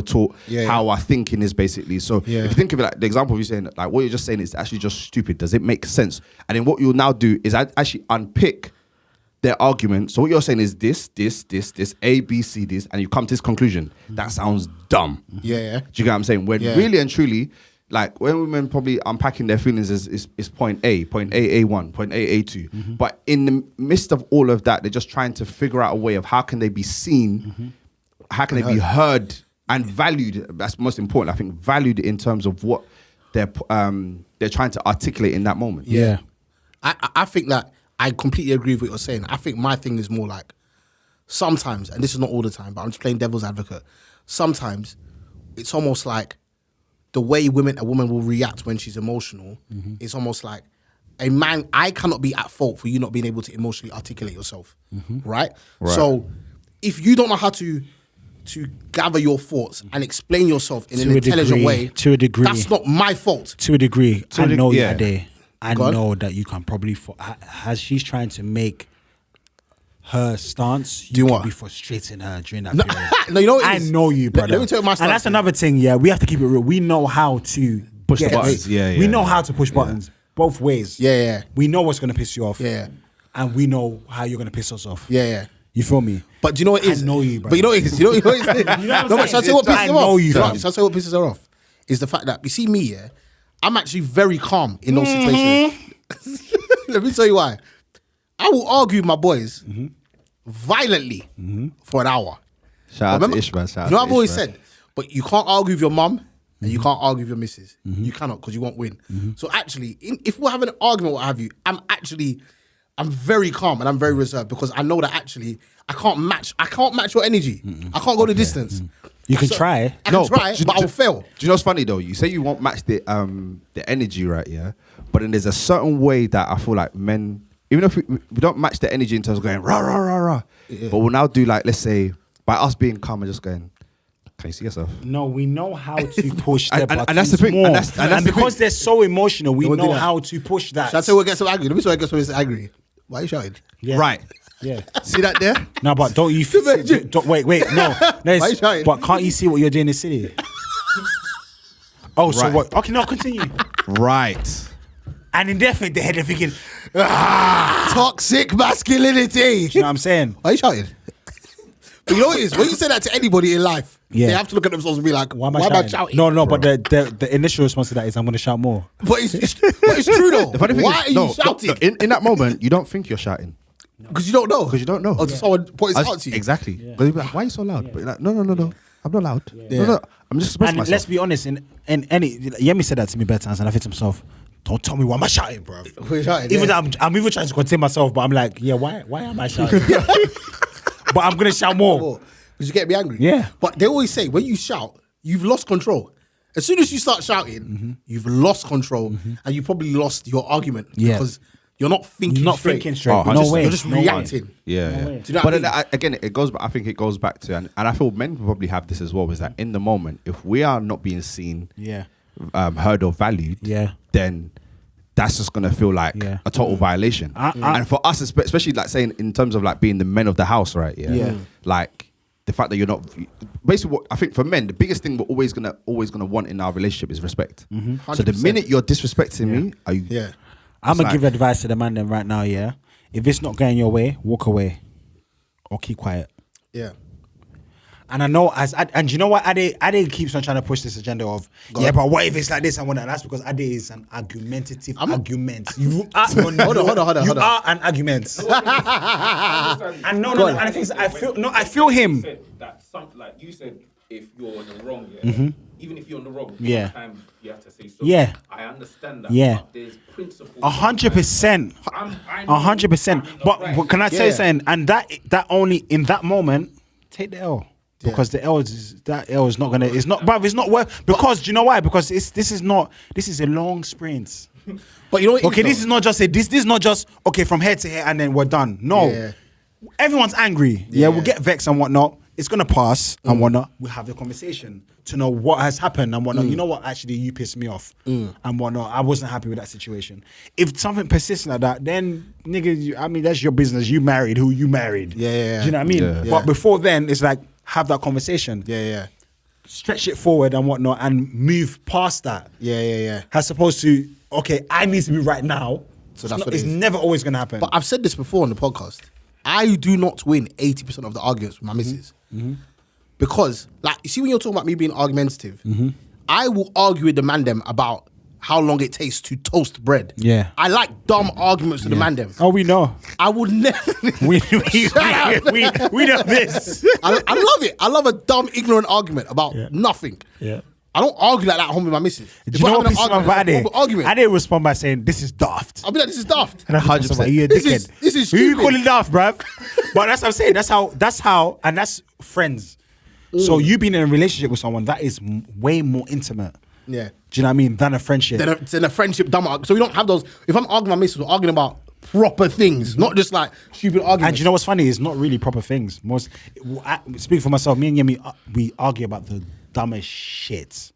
taught, how our thinking is basically. So if you think of it like the example of you saying, like what you're just saying is actually just stupid. Does it make sense? And then what you'll now do is actually unpick their argument. So what you're saying is this, A, B, C, this, and you come to this conclusion. That sounds dumb. Do you get what I'm saying? When really and truly, like when women probably unpacking their feelings is point A, A1, point A, A2. But in the midst of all of that, they're just trying to figure out a way of how can they be seen, how can they be heard and valued. That's most important. I think valued in terms of what they're trying to articulate in that moment. I think that I completely agree with what you're saying. I think my thing is more like sometimes, and this is not all the time, but I'm just playing devil's advocate. Sometimes it's almost like the way a woman will react when she's emotional, it's almost like a man, I cannot be at fault for you not being able to emotionally articulate yourself, right? So if you don't know how to gather your thoughts and explain yourself in an intelligent way, to a degree, that's not my fault. To a degree, I know yeah. Ade. I know that you can probably, as she's trying to make her stance, you can be frustrating her during that period. No, you know what it I is? know you, brother. Let me tell you my stance. And that's another thing, we have to keep it real. We know how to push the buttons. We know how to push buttons both ways. We know what's going to piss you off. And we know how you're going to piss us off. You feel me? But do you know what it is? I know you, brother. But you know what it is? You know what it is? No, but shall I say what pisses her off? I know you, Shall I fam. say what pisses her off? Is the fact that, you see me, I'm actually very calm in those situations. Let me tell you why. I will argue with my boys violently for an hour. Shout out to Ishmael. You know what I've always said? But you can't argue with your mum and you can't argue with your missus. You cannot, because you won't win. So actually, if we're having an argument, what have you, I'm very calm and I'm very reserved because I know that actually I can't match your energy. I can't go the distance. You can try. I can try, but I will fail. Do you know what's funny though? You say you won't match the energy, right? Yeah. But then there's a certain way that I feel like men, even if we don't match the energy in terms of going rah rah rah rah, but we'll now do like, let's say by us being calm and just going, can you see yourself? No, we know how to push their buttons and that's the thing. more. And that's because they're so emotional, we Don't do know that. how to push that. Shall I tell you what gets so angry? Let me tell you what gets so angry. Why are you shouting? Yeah. Right. Yeah. See that there? No, but don't you wait, no. Why you shouting? But can't you see what you're doing in the city? So Right. what? Okay, no, continue. Right. And in their they're thinking, Toxic masculinity. you know what I'm saying? Why are you shouting? But you know what it is? When you say that to anybody in life, Yeah. they have to look at themselves and be like, why am I shouting? No, but the initial response to that is I'm going to shout more. But it's true though. The funny thing Why is, are you shouting? in that moment, you don't think you're shouting. Because you don't know. Because you don't know. Or someone points out to you. Exactly. But you'll be like, why are you so loud? But you're like, no. I'm not loud. No. I'm just expressing And myself. let's be honest, in any Yemi said that to me better times, and I think to himself, don't tell me why am I shouting, bro. We're shouting, Even yeah. though I'm even trying to contain myself, but I'm like, why am I shouting? But I'm gonna shout more. Because you get me angry. Yeah. But they always say when you shout, you've lost control. As soon as you start shouting, you've lost control and you probably lost your argument. Yeah. Because You're not thinking You're not straight. thinking straight. Oh, no way. You're just No way. reacting. Yeah, yeah. Do you know But what I mean? again, it goes. I think it goes back to, and I feel men probably have this as well. Is that in the moment, if we are not being seen, Yeah. heard or valued, Yeah. then that's just gonna feel like Yeah. a total violation. And for us, especially like saying in terms of like being the men of the house, right? Yeah. Yeah. Like the fact that you're not. Basically, what I think for men, the biggest thing we're always gonna want in our relationship is respect. So the 100%. minute you're disrespecting me, are you? Yeah. I'm gonna like- give advice to the man then right now. Yeah, if it's not going your way, walk away, or keep quiet. Yeah. And I know and you know what, Ade keeps on trying to push this agenda of but what if it's like this and what? And that's because Ade is an argumentative argument. You are Hold on. You are an argument. And no, and the thing is, I feel him. Said that like you said, if you're in the wrong, even if you're in the wrong, Yeah. sometimes you have to say sorry. Yeah. I understand that. Yeah. But there's principles. 100%. I know 100%. I'm But not right. but can I say Yeah. something? And that only in that moment, take the L. Because the L is not gonna. It's not, bruv. It's not worth. Because do you know why? Because this is a long sprint. But you know what? Okay, this is not just this is not just okay from here to here and then we're done. No, Yeah. everyone's angry. Yeah, we'll get vexed and whatnot. It's gonna pass and whatnot. We'll have the conversation to know what has happened and whatnot. You know what? Actually, you pissed me off and whatnot. I wasn't happy with that situation. If something persists like that, then nigga, I mean that's your business. You married who you married. Yeah. Do you know what I mean? Yeah. But before then, it's like have that conversation. Yeah. Stretch it forward and whatnot and move past that. Yeah. As opposed to, okay, I need to be right now. So that's what it it's is. never always going to happen. But I've said this before on the podcast. I do not win 80% of the arguments with my missus. Because, like, you see when you're talking about me being argumentative, I will argue with the man them about how long it takes to toast bread. Yeah. I like dumb arguments with the man them. Oh, we know. I would never... we know this. I love it. I love a dumb, ignorant argument about nothing. Yeah. I don't argue like that at home with my missus. Do you know what pisses me off about Ade? Argument. I didn't respond by saying, this is daft. I'll be like, this is daft. And I 100%. you a This dickhead. is- this is Who you stupid. calling daft, bruv? But that's what I'm saying. That's how, and that's friends. So you being in a relationship with someone, that is way more intimate. Yeah. Do you know what I mean? Than a friendship. Then a friendship dumb argument. So we don't have those. If I'm arguing with my missus, we're arguing about proper things, not just like stupid arguments. And you know what's funny? It's not really proper things. Speak for myself, me and Yemi, we argue about the dumbest shit.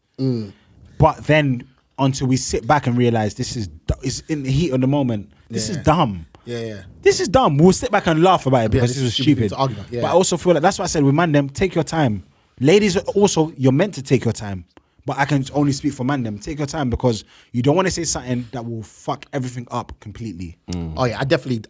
But then until we sit back and realize this is in the heat of the moment, this is dumb. Yeah. This is dumb. We'll sit back and laugh about it because this this was is stupid thing stupid. to argue about, yeah. But I also feel like that's why I said with man them, take your time. Ladies, also, you're meant to take your time. But I can only speak for man them. Take your time because you don't want to say something that will fuck everything up completely. Oh yeah, I definitely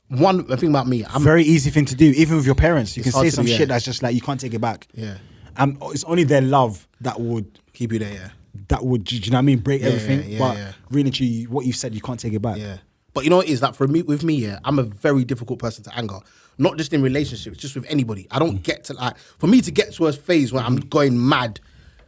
one thing about me. I'm Very easy thing to do, even with your parents. You It's can hard say to some do, yeah. shit that's just like you can't take it back. Yeah. It's only their love that would keep you there. Yeah. do you know what I mean? Break everything. yeah, but yeah. really, to you, what you said, you can't take it back. Yeah. But you know what it is that with me, yeah, I'm a very difficult person to anger. Not just in relationships, just with anybody. I don't get to for me to get to a phase where I'm going mad.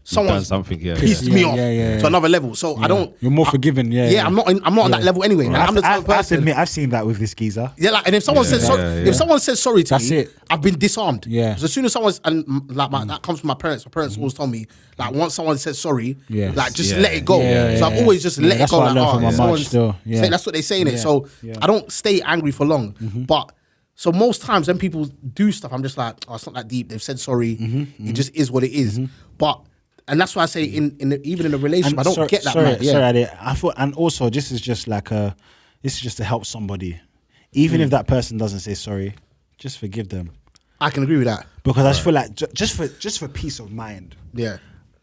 Someone's done something, yeah. pissed Yeah, me yeah, off yeah. to another level. So I don't. You're more forgiving, yeah. Yeah, I'm not on that level anyway. Like, I'm the type of I have to person. admit, I've seen that with this geezer. Yeah, like, and if someone says sorry, if someone says sorry to That's me, it. I've been disarmed. Yeah. So as soon as someone's that comes from my parents. My parents always told me like once someone says sorry, Yes. like just Yeah. let it go. Yeah, so I've yeah. always just Yeah, let it that's go. what I Like, learned from my mum someone's still, yeah. saying- that's what they're saying it. Yeah, So yeah. I don't stay angry for long. But so most times when people do stuff, I'm just like, oh, it's not that deep. They've said sorry. It just is what it is. But and that's why I say even in a relationship, I don't get that. Sorry, man. Yeah. sorry, Ade. I thought, and also this is just to help somebody. Even if that person doesn't say sorry, just forgive them. I can agree with that. Because I just feel like just for peace of mind. Yeah.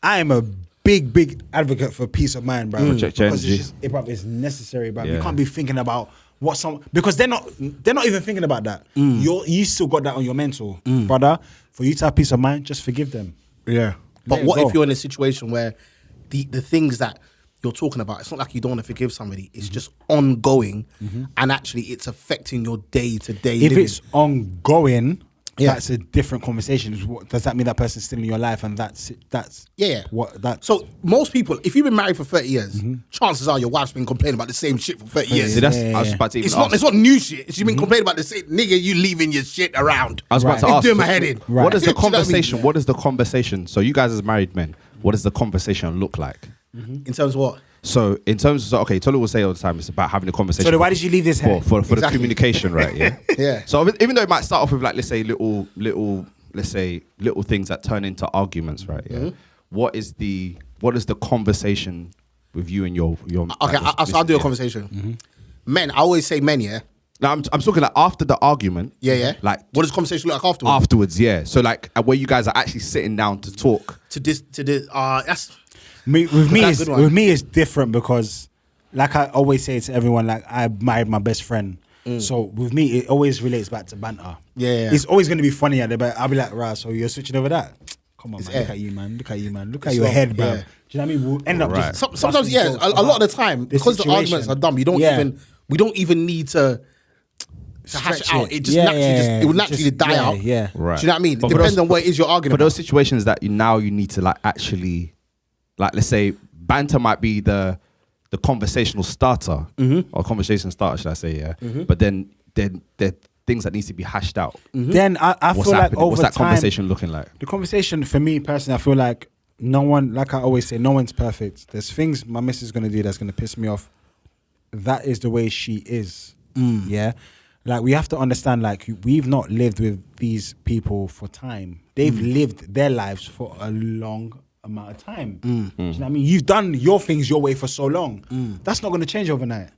I am a big advocate for peace of mind, bro. Protect your Because energy. it's necessary, bro. You Yeah. can't be thinking about because they're not even thinking about that. You still got that on your mental, brother. For you to have peace of mind, just forgive them. Yeah. Let But it what go. if you're in a situation where the things that you're talking about, it's not like you don't want to forgive somebody, it's just ongoing and actually it's affecting your day to day. If it's ongoing, Yeah. that's a different conversation. Does that mean that person's still in your life and that's Yeah. what that? So most people, if you've been married for 30 years, chances are your wife's been complaining about the same shit for 30 years. See, that's, Yeah, I was yeah. about to even It's not ask. new shit. She's been complaining about the same nigga, you leaving your shit around. I was about to It's ask. doing my head in. Right. What is the Do you know what I mean? conversation? What is the conversation? So you guys as married men, what does the conversation look like? In terms of what? So in terms of okay, Tolu will say all the time it's about having a conversation. So why did you leave this here? for the communication, right? Yeah. Yeah. So even though it might start off with like let's say little things that turn into arguments, right? Yeah. What is the conversation with you and your Okay, I'll do a conversation. Men, I always say men, yeah? Now I'm talking like after the argument. Yeah. Like What does conversation look like afterwards? afterwards, yeah. So like where you guys are actually sitting down to talk. That's... With me, That's a good one. it's different because, like I always say to everyone, like I married my best friend. So with me, it always relates back to banter. Yeah. It's always going to be funny at the back. I'll be like, right, so you're switching over that? Come on, man. air. Look at you, man. Look at you, man. Look at It's your not- head, bro. yeah. Do you know what I mean? We'll end up Right. just Sometimes, busting yeah, jokes a lot of about the time, this because the situation. arguments are dumb, we don't even need to hash it Stretch out. it. It just Yeah, naturally yeah, it would just- naturally die out. yeah. Right. Do you know what I mean? But It for depends those- on what it is you're arguing For about. those situations that you need to like actually, like let's say banter might be the conversational starter or conversation starter, should I say? Yeah. But then there things that needs to be hashed out. Then I What's feel like happening? over What's that time, conversation looking like? the conversation for me personally, I feel like no one, like I always say, no one's perfect. There's things my missus is gonna do that's gonna piss me off. That is the way she is. Yeah. Like we have to understand, like we've not lived with these people for time. They've lived their lives for a long amount of time. Do you know what I mean? You've done your things your way for so long. That's not gonna change overnight.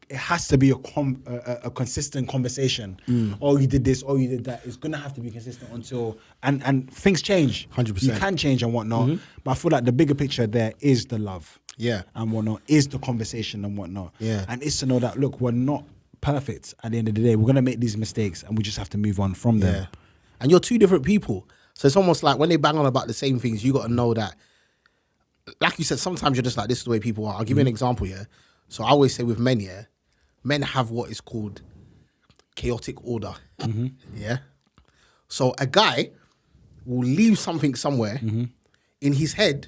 It has to be a consistent conversation. Oh, you did this, oh, you did that. It's gonna have to be consistent until and things change. 100%. You can change and whatnot. But I feel like the bigger picture there is the love. Yeah. And whatnot, is the conversation and whatnot. Yeah. And it's to know that look, we're not perfect at the end of the day. We're gonna make these mistakes and we just have to move on from them. Yeah. And you're two different people. So it's almost like when they bang on about the same things, you got to know that, like you said, sometimes you're just like, this is the way people are. I'll give you an example, yeah? So I always say with men, yeah, men have what is called chaotic order, yeah? So a guy will leave something somewhere in his head.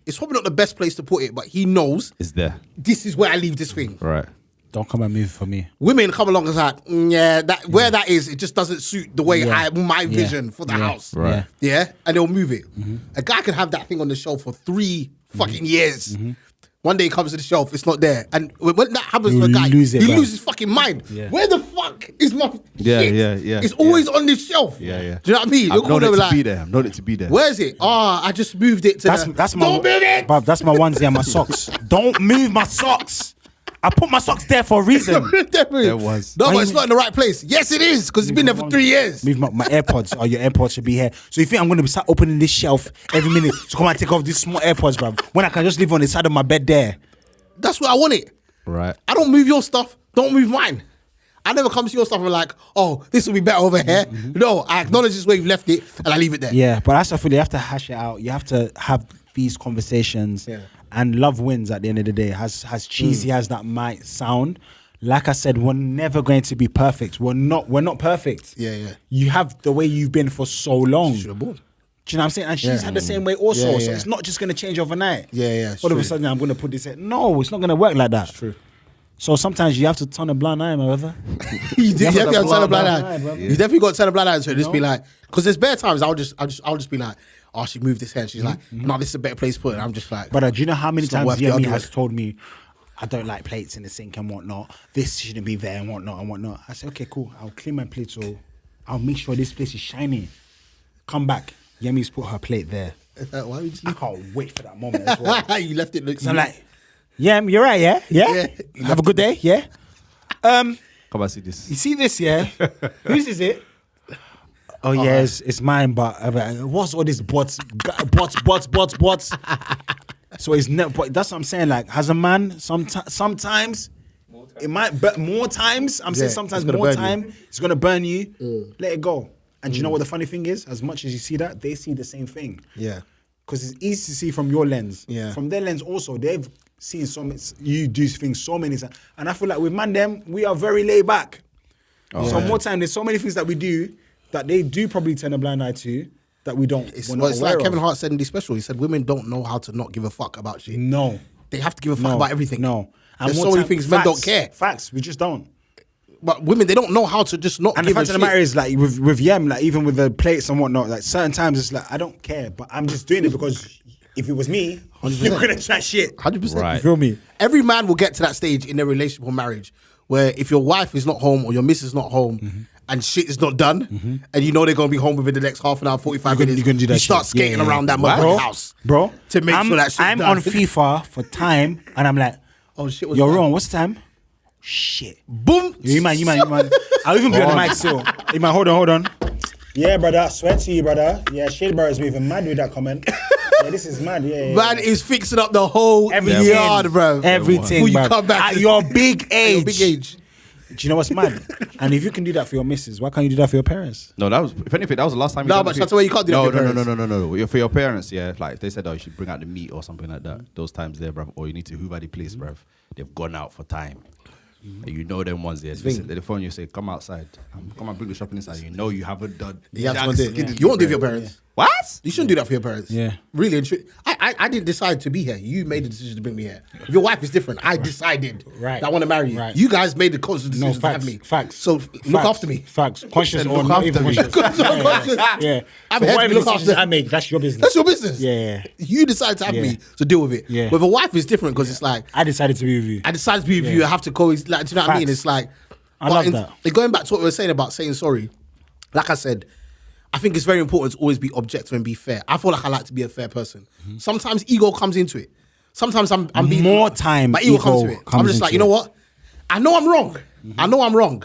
It's probably not the best place to put it, but he knows Is there? this is where I leave this thing. Right. Don't come and move for me. Women come along and it's like, yeah, that where that is, it just doesn't suit the way my vision for the house. Right. Yeah, and they'll move it. A guy can have that thing on the shelf for 3 fucking years. One day he comes to the shelf, it's not there. And when that happens to a guy, lose it, he bro. loses his fucking mind. Yeah. Where the fuck is my Yeah, shit? yeah. It's always on this shelf. Yeah, yeah. Do you know what I mean? I've You're known it calling to like, be there. I've known it to be there. where's it? I just moved it to That's my Don't move it! bruv, that's my onesie and my socks. Don't move my socks. I put my socks there for a reason. There was. No, Why but you it's not in the right place. Yes, it is, because it's been there for 3 years. Move my AirPods. Or your AirPods should be here. So you think I'm going to start opening this shelf every minute to come and take off these small AirPods, bruv? When I can just leave on the side of my bed there. That's where I want it. Right. I don't move your stuff. Don't move mine. I never come to your stuff and like, oh, this will be better over here. No, I acknowledge this where you've left it and I leave it there. Yeah, but that's I feel you have to hash it out. You have to have these conversations. Yeah. And love wins at the end of the day. As cheesy as that might sound, like I said, we're never going to be perfect. We're not perfect. Yeah. You have the way you've been for so long. Should have bought. Do you know what I'm saying? And she's Yeah. had the same way also. Yeah, So yeah. it's not just going to change overnight. Yeah, it's All of a true. sudden, I'm going to put this in. No, it's not going to work like that. True. So sometimes you have to turn a blind eye, my brother. You definitely got to turn a blind eye, eye. bro. You definitely got to turn a blind eye to it. Just be like, because there's bare times I'll just be like, oh, she moved this here. And she's like, no, this is a better place to put it. And I'm just like, But do you know how many It's not times worth the Yemi argument. has told me, I don't like plates in the sink and whatnot. This shouldn't be there and whatnot. I said, okay, cool. I'll clean my plate so I'll make sure this place is shiny. Come back. Yemi's put her plate there. why would I can't wait for that moment as well. you left it? So I'm like, Yem, you're right, yeah? Yeah? Yeah. Have a good day, yeah? Come and see this. You see this, yeah? Whose is it? Oh, yeah, it's mine, but what's all this bots? So it's never, but that's what I'm saying. Like, as a man, sometimes it might, but more times, I'm saying Yeah, sometimes it's gonna more burn time, it's going to burn you. Let it go. And you know what the funny thing is? As much as you see that, they see the same thing. Yeah. Because it's easy to see from your lens. Yeah. From their lens also, they've seen so many, you do things so many times. And I feel like with man them, we are very laid back. So more time, there's so many things that we do that they do probably turn a blind eye to that we don't. It's, we're not it's aware like Kevin of. Hart said in the special. He said women don't know how to not give a fuck about shit. No. They have to give a fuck about everything. No. And There's more so many time- things men don't facts, care. Facts, we just don't. But women, they don't know how to just not And the give a fact of shit. the matter is, like with Yem, like even with the plates and whatnot, like certain times it's like I don't care, but I'm just doing it because if it was me, 100%. you're gonna chat shit. 100%. Right. You feel me? Every man will get to that stage in their relationship or marriage where if your wife is not home or your missus is not home and shit is not done, and you know they're gonna be home within the next half an hour, 45 minutes, you can do that. you start shit. skating Yeah, yeah. around that Bro, motherfucking house, bro. to make sure that shit's I'm done. on FIFA for time, and I'm like, Oh shit! What's you're that? wrong. What's the time? Shit. Boom. You man. I'll even be on the mic still. You man, hold on. Yeah, brother. Swear to you, brother. Yeah, Shade Bar is moving mad with that comment. Yeah, this is mad. Yeah. Man is fixing up the whole Everything. yard, bro. Everything, Before you bruv. come back At to- your big age. Your big age. Do you know what's mad? And if you can do that for your missus, why can't you do that for your parents? No, that was, if anything, that was the last time. No, done but it. that's why you can't do that no, for your no. For your parents, yeah. Like they said, oh, you should bring out the meat or something like that. Those times there, bruv. Or you need to hoover the place, bruv. They've gone out for time. And you know them ones there. They phone you, say, come outside. Come and bring the shopping inside. You know you haven't done. You have to That's do it. skinny, You won't do it for bruv. your parents. What? You shouldn't do that for your parents. Yeah. Really and truly. I didn't decide to be here. You made the decision to bring me here. If your wife is different, I decided Right. that I want to marry you. Right. You guys made the conscious decision No, to facts. have me. Facts. So look after me. Facts. Conscious or Look not after even me. conscious. Conscious. Yeah. I'm So here to whatever look decisions after. I make, that's your business. That's your business. Yeah. You decide to have Yeah. me to deal with it. Yeah. With a wife, it's different because it's like, I decided to be with you. I decided to be with you. I have to coexist. Like, do you know what I mean? Facts. It's like, I but love that. Going back to what we were saying about saying sorry, like I said, I think it's very important to always be objective and be fair. I feel like I like to be a fair person. Sometimes ego comes into it. Sometimes I'm being More time my ego ego comes to it. I'm comes just like, into you know it. what? I know I'm wrong. I know I'm wrong.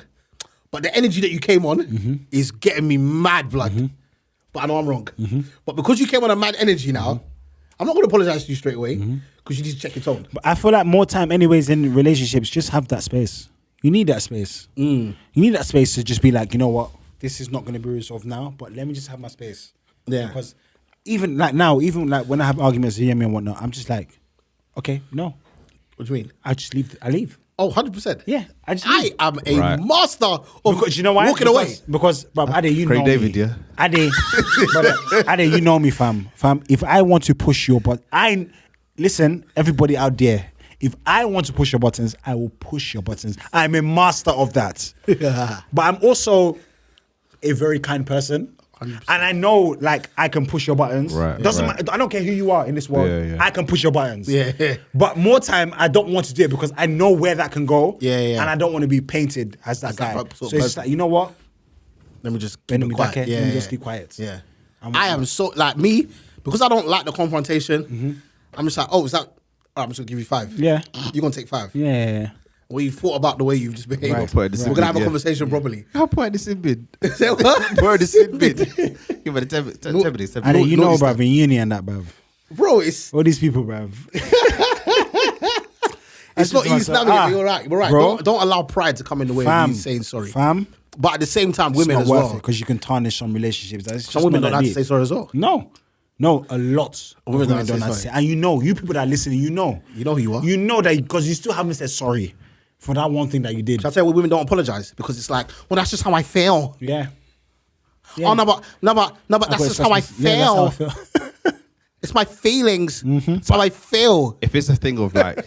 But the energy that you came on is getting me mad blood. But I know I'm wrong. But because you came on a mad energy now, I'm not going to apologize to you straight away because you need to check your tone. But I feel like more time, anyways, in relationships, just have that space. You need that space. You need that space to just be like, you know what, this is not going to be resolved now, but let me just have my space. Yeah. Because even like now, even like when I have arguments with me and whatnot, I'm just like, okay, no, What do you mean? I just leave. I leave. Oh, 100%. Yeah, I just I leave. am a Right. master of Because you know why? walking away. Because bruv, Ade, you Craig know David, me. yeah. Ade, brother, Ade, you know me, fam. Fam, if I want to push your listen, everybody out there. If I want to push your buttons, I will push your buttons. I'm a master of that. But I'm also a very kind person. 100%. And I know, like, I can push your buttons. Right, Doesn't right. matter. I don't care who you are in this world. Yeah, yeah. I can push your buttons. Yeah. But more time, I don't want to do it because I know where that can go. Yeah. And I don't want to be painted as that As guy. that sort of So it's just person. like, you know what? Let me just Let keep me it quiet. back here. Let me just keep quiet. Yeah. I'm- I am so, like me, because I don't like the confrontation, I'm just like, oh, is that, all right, I'm just going to give you 5. Yeah. You're going to take 5. Yeah. Well, you thought about the way you've just behaved. Right. Put this We're in going to have a bid, yeah. conversation properly. I'll put this in bid. Say what? Put this in bid. Give it 10 minutes. 10 minutes. I know, you know, notice bruv, that. in uni and that, bruv. Bro, it's All these people, bruv. it's not to easy. myself, Navigating. You're right. You're right. bro. Don't allow pride to come in the way of you saying sorry. Fam, But at the same time, it's women not as worth well. it because you can tarnish some relationships. That's Some just women not don't have to deep. say sorry as well. No, a lot of Women women don't don't say have to sorry. say. And you know, you people that are listening, you know. You know who you are. You know that because you still haven't said sorry for that one thing that you did. Shall I tell you why women don't apologize? Because it's like, well, that's just how I feel. Yeah. Oh, no, but that's just how I feel. It's my feelings. It's how I feel. If it's a thing of like,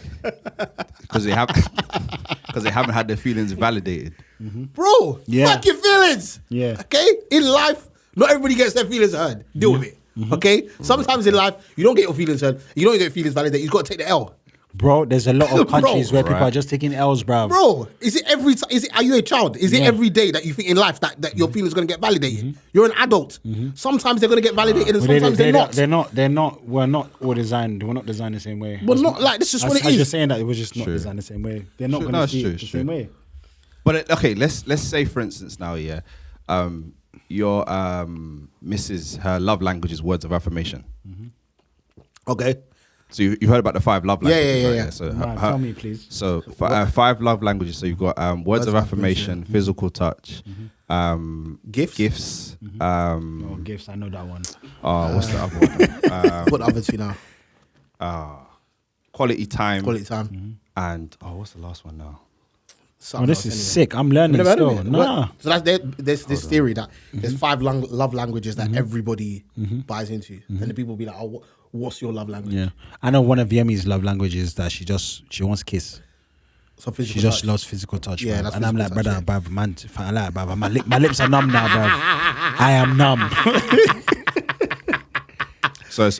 because they haven't had their feelings validated. Bro, Yeah. fuck your feelings. Yeah. Okay? In life, not everybody gets their feelings heard. Deal with it. Okay? Sometimes in life, you don't get your feelings heard. You don't get your feelings validated. You've got to take the L. Bro, there's a lot of Bro. countries where people Right. are just taking L's, bruv. Bro, is it every time? Are you a child? Is it Yeah. every day that you think in life that your feelings are going to get validated? You're an adult. Sometimes they're going to get validated and But sometimes they're not. They're not. We're not all designed. We're not designed the same way. Well, not like, this is just what it I was is. just saying that it was just not True. designed the same way. They're not True. going No, to it's see true, it it's the true. same way. But okay, let's say for instance now, yeah, your missus, her love language is words of affirmation. Okay. So you've heard about the 5 love Yeah, languages, yeah, right? yeah. So Nah, tell me, please. So 5 love languages. So you've got words of affirmation, physical touch, gifts. Oh, gifts. I know that one. What's the other one? What the other two now? Quality time. Quality time. And what's the last one now? Oh, this is sick. I'm learning Never heard of still. it? Nah. So there's this theory that there's 5 love languages that everybody buys into. And the people will be like, oh, what's your love language? Yeah. I know one of Yemi's love languages that she wants kiss. So physical She just touch. loves physical touch. Yeah, bruv. that's and I'm like, physical brother, touch, bruv, man, if I like, bruv, my lips are numb now, bruv. I am numb. So it's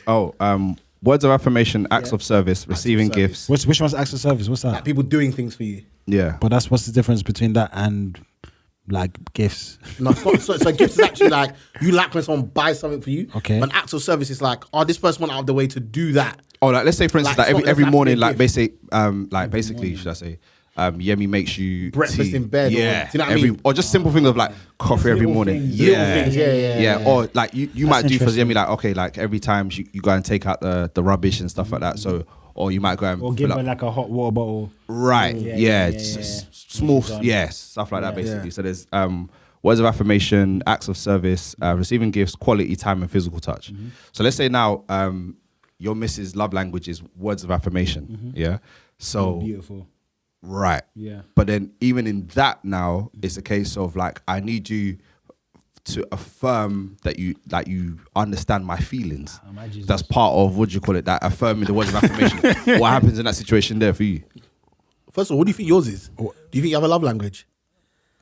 words of affirmation, acts of service, receiving gifts. Which one's acts of service? What's that? Like people doing things for you. Yeah. But what's the difference between that and like gifts? No, it's not, so gifts is actually like you like when someone buys something for you. Okay. But acts of service is like, oh, this person went out of the way to do that. Oh, like let's say for instance, Like, like it's not- every it doesn't have to morning, be a like gift. basically, should I say, Yemi makes you Breakfast tea. in bed or- Yeah. do you know what I mean? Or just simple things of like coffee every morning. things. Yeah. Little things, yeah. Or like you might do for interesting. Yemi like, okay, like every time you go and take out the rubbish and stuff like that. So, or you might go and Or give fill her up. like a hot water bottle. Right. Yeah, Small. She's done. Yeah. Stuff like that, Yeah. basically. So there's words of affirmation, acts of service, receiving gifts, quality time, and physical touch. So let's say now your missus' love language is words of affirmation. Yeah. So Beautiful. right. Yeah. But then even in that now, it's a case of like I need you to affirm that you understand my feelings. Imagine That's part of what do you call it? That affirming the words of affirmation. What happens in that situation there for you? First of all, what do you think yours is? Do you think you have a love language?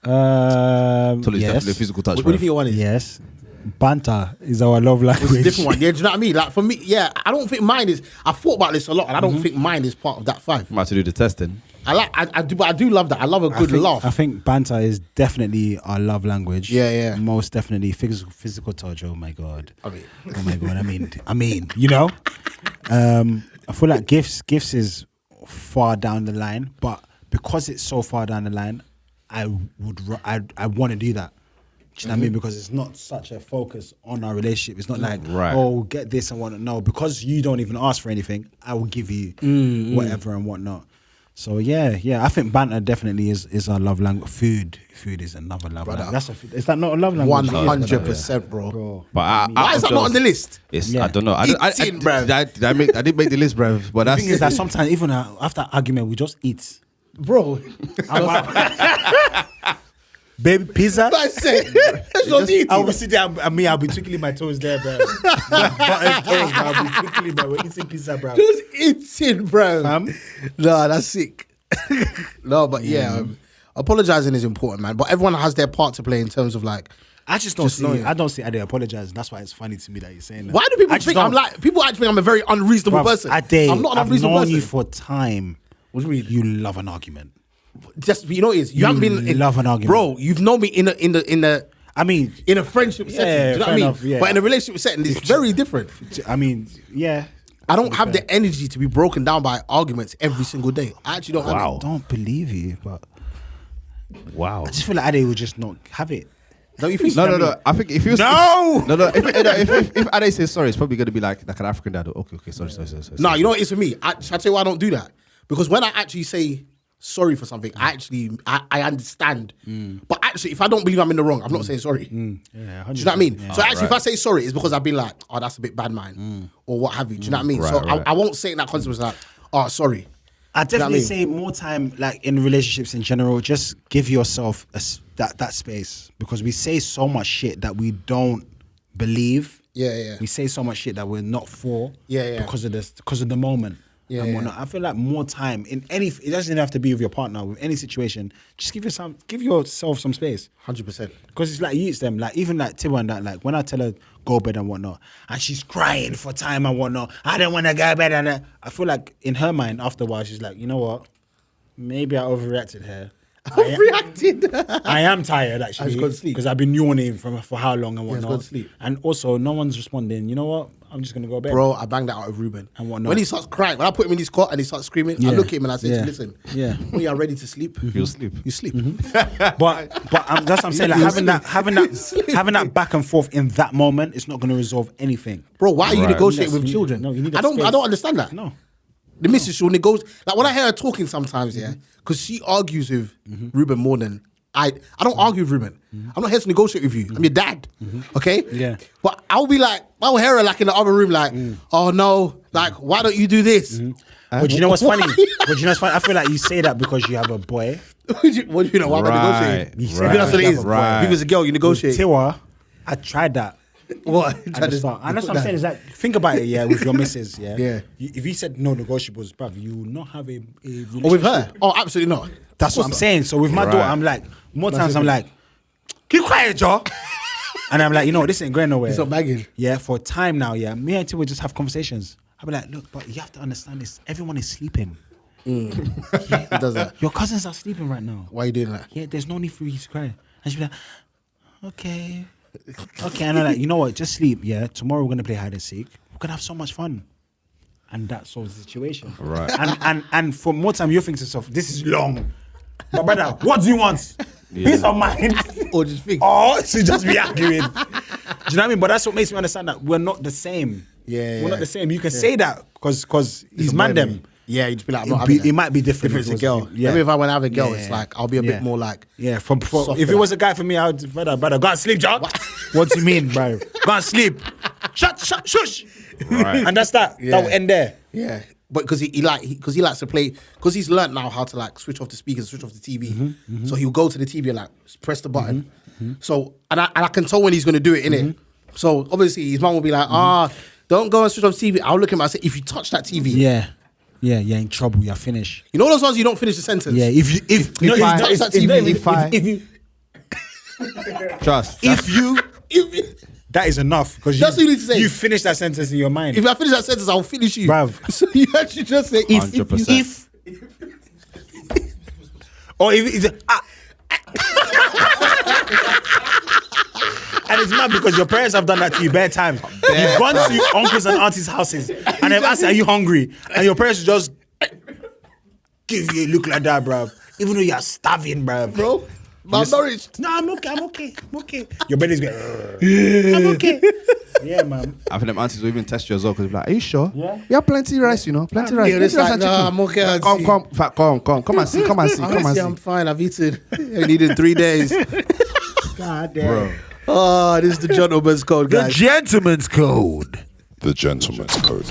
So it's yes. definitely physical touch. What do you think your one is? Yes. Banter is our love language. It's a different one. Yeah, do you know what I mean? Like for me, yeah, I don't think mine is. I thought about this a lot, and I don't think mine is part of that 5. I'm about to do the testing. I do, but I do love that. I love a good laugh. I think banter is definitely our love language. Yeah. Most definitely physical touch. Oh my god. I mean, Oh my god. I mean, you know. I feel like gifts is far down the line, but because it's so far down the line, I want to do that. Do you know what I mean? Because it's not such a focus on our relationship. It's not like, Right. oh, get this and whatnot. No, because you don't even ask for anything, I will give you whatever and whatnot. So yeah, I think banter definitely is our love language. Food is another love language. Is that not a love language? 100%, bro. But Why is that not on the list? It's Yeah. I don't know. I Eating, bruv. didn't make the list, bruv. But The that's thing is that sometimes even after argument, we just eat. Bro, Baby pizza. I said, let's just eat. I will sit there and I'll be twinkling my toes there, bro. Buttered toes, bro. I'll be twinkling, bro. We're eating pizza, bro. Just eating, bro. Fam? No, that's sick. No, but yeah, apologizing is important, man. But everyone has their part to play in terms of like. I just don't see. knowing. I don't see. I didn't apologize. That's why it's funny to me that you're saying that. Why do people I just think don't- I'm like? People actually think I'm a very unreasonable Bruv, person. I'm not an I've unreasonable known person. you You for time. What do you mean? You love an argument. Just you know, what it is you haven't been in love an argument. bro. You've known me in a I mean, friendship setting. Do you know what I fair mean? enough, yeah. But in a relationship setting, it's very different. I mean, yeah. I don't have the energy to be broken down by arguments every single day. I actually don't. I Have it. don't believe you, but wow. I just feel like Ade would just not have it. Don't you think? No. I think if you No! if Ade says sorry, it's probably gonna be like an African dad. Okay, sorry. No, you know what it is for me? Shall I tell you why I don't do that? Because when I actually say sorry for something, I understand. But actually, if I don't believe I'm in the wrong, I'm not saying sorry. Yeah, Do you know what I mean? Yeah. So actually, if I say sorry, it's because I've been like, oh, that's a bit bad, man, or what have you. Do you know what I mean? Right, so right. I won't say in that context like, oh, sorry. I definitely what I say more time, like in relationships in general, just give yourself that space, because we say so much shit that we don't believe. Yeah. We say so much shit that we're not for. Yeah. Because of the moment. Yeah, and whatnot. I feel like more time in any. It doesn't have to be with your partner. With any situation, just give yourself some space. 100%. Because it's like you use them, like even like Tiwa and that, like when I tell her go bed and whatnot, and she's crying for time and whatnot. I don't want to go bed and that. I feel like in her mind after a while she's like, you know what? Maybe I overreacted here. I've reacted. I am tired actually. I just gone to sleep. Because I've been yawning for how long and just whatnot. gone to sleep. And also no one's responding. You know what? I'm just gonna go bed. Bro, I banged that out of Ruben. And whatnot. When he starts crying, when I put him in his cot and he starts screaming, I Yeah. look at him and I say, Yeah. listen, Yeah. when you are ready to sleep, You'll sleep. you sleep. But that's what I'm saying. Like having that back and forth in that moment, it's not going to resolve anything. Bro, why are you Right. negotiating You with need- children? no, you need I that don't space. understand that. No. The missus will negotiate. Like when I hear her talking sometimes, yeah, because she argues with Ruben more than I don't argue with Ruben. I'm not here to negotiate with you. I'm your dad. Okay? Yeah. But I'll hear her like in the other room, like, oh no, like, why don't you do this? But you know what's funny? Why? But you know what's funny? I feel like you say that because you have a boy. What do you know? Why am I Right, negotiating? You Maybe say that's what it is. right. If it's a girl, you negotiate. Tiwa, I tried that. What? At the start. And that's what I'm saying is that think about it, yeah, with your missus, yeah. Yeah. If you said no negotiables, bruv, you will not have a relationship. Or with her? Oh, absolutely not. That's what I'm saying. So with my daughter, I'm like, more times I'm like, keep quiet, Joe. And I'm like, you know, this ain't going nowhere. It's not baggage. Yeah, for time now, yeah. Me and Tiwa just have conversations. I'll be like, look, but you have to understand this. Everyone is sleeping. He does that. Your cousins are sleeping right now. Why are you doing that? Yeah, there's no need for you to cry. And she'll be like, okay. Okay, and I'm like, you know what? Just sleep, yeah? Tomorrow we're going to play hide and seek. We're going to have so much fun. And that solves the situation. Right. And for more time, you think to yourself, this is long. But brother, what do you want? Peace of mind? Or just think. Or to just be arguing? Do you know what I mean? But that's what makes me understand that we're not the same. Yeah, We're not the same. You can say that because he's man them. Yeah, you'd be like, I'm not having that. It might be different. If it's a girl. Yeah. Maybe if I want to have a girl, Yeah, it's yeah. like, I'll be a bit more like... Yeah, soft if for it was that. a guy for me, I would, brother, go and sleep, John. What do you mean, bro? Go and sleep. Shut, shush. Right. And that's that. Yeah. That will end there. Yeah, but because he likes to play, because he's learnt now how to like switch off the speakers, switch off the TV. So he'll go to the TV and like press the button. So and I can tell when he's gonna do it, innit? So obviously his mum will be like, don't go and switch off the TV. I'll look at him and say, if you touch that TV, Yeah, you're in trouble. You're finished. you know those ones you don't finish the sentence. Yeah, if you touch that TV, if you that is enough because That's what you need to say. You finish that sentence in your mind. If I finish that sentence, I'll finish you. Bruv. So you actually just say, if 100%. Or if and it's mad because your parents have done that to you bare times. You've gone to your uncles and aunties' houses and they've asked, are you hungry? And your parents will just give you a look like that, bruv. Even though you're starving, bruv. bro, malnourished. No, I'm okay. Your belly's going, I'm okay. Yeah, man. I think them aunties will even test you as well because they're like, are you sure? Yeah. You have plenty rice, you know, plenty rice. Yeah, Plenty it's rice like, and nah, chicken. I'm okay, auntie. Come and see. Honestly, I'm fine. I've eaten. I needed 3 days. God damn. Bro. Oh, this is the gentleman's code, The guys. gentleman's code. The Gentleman's Code.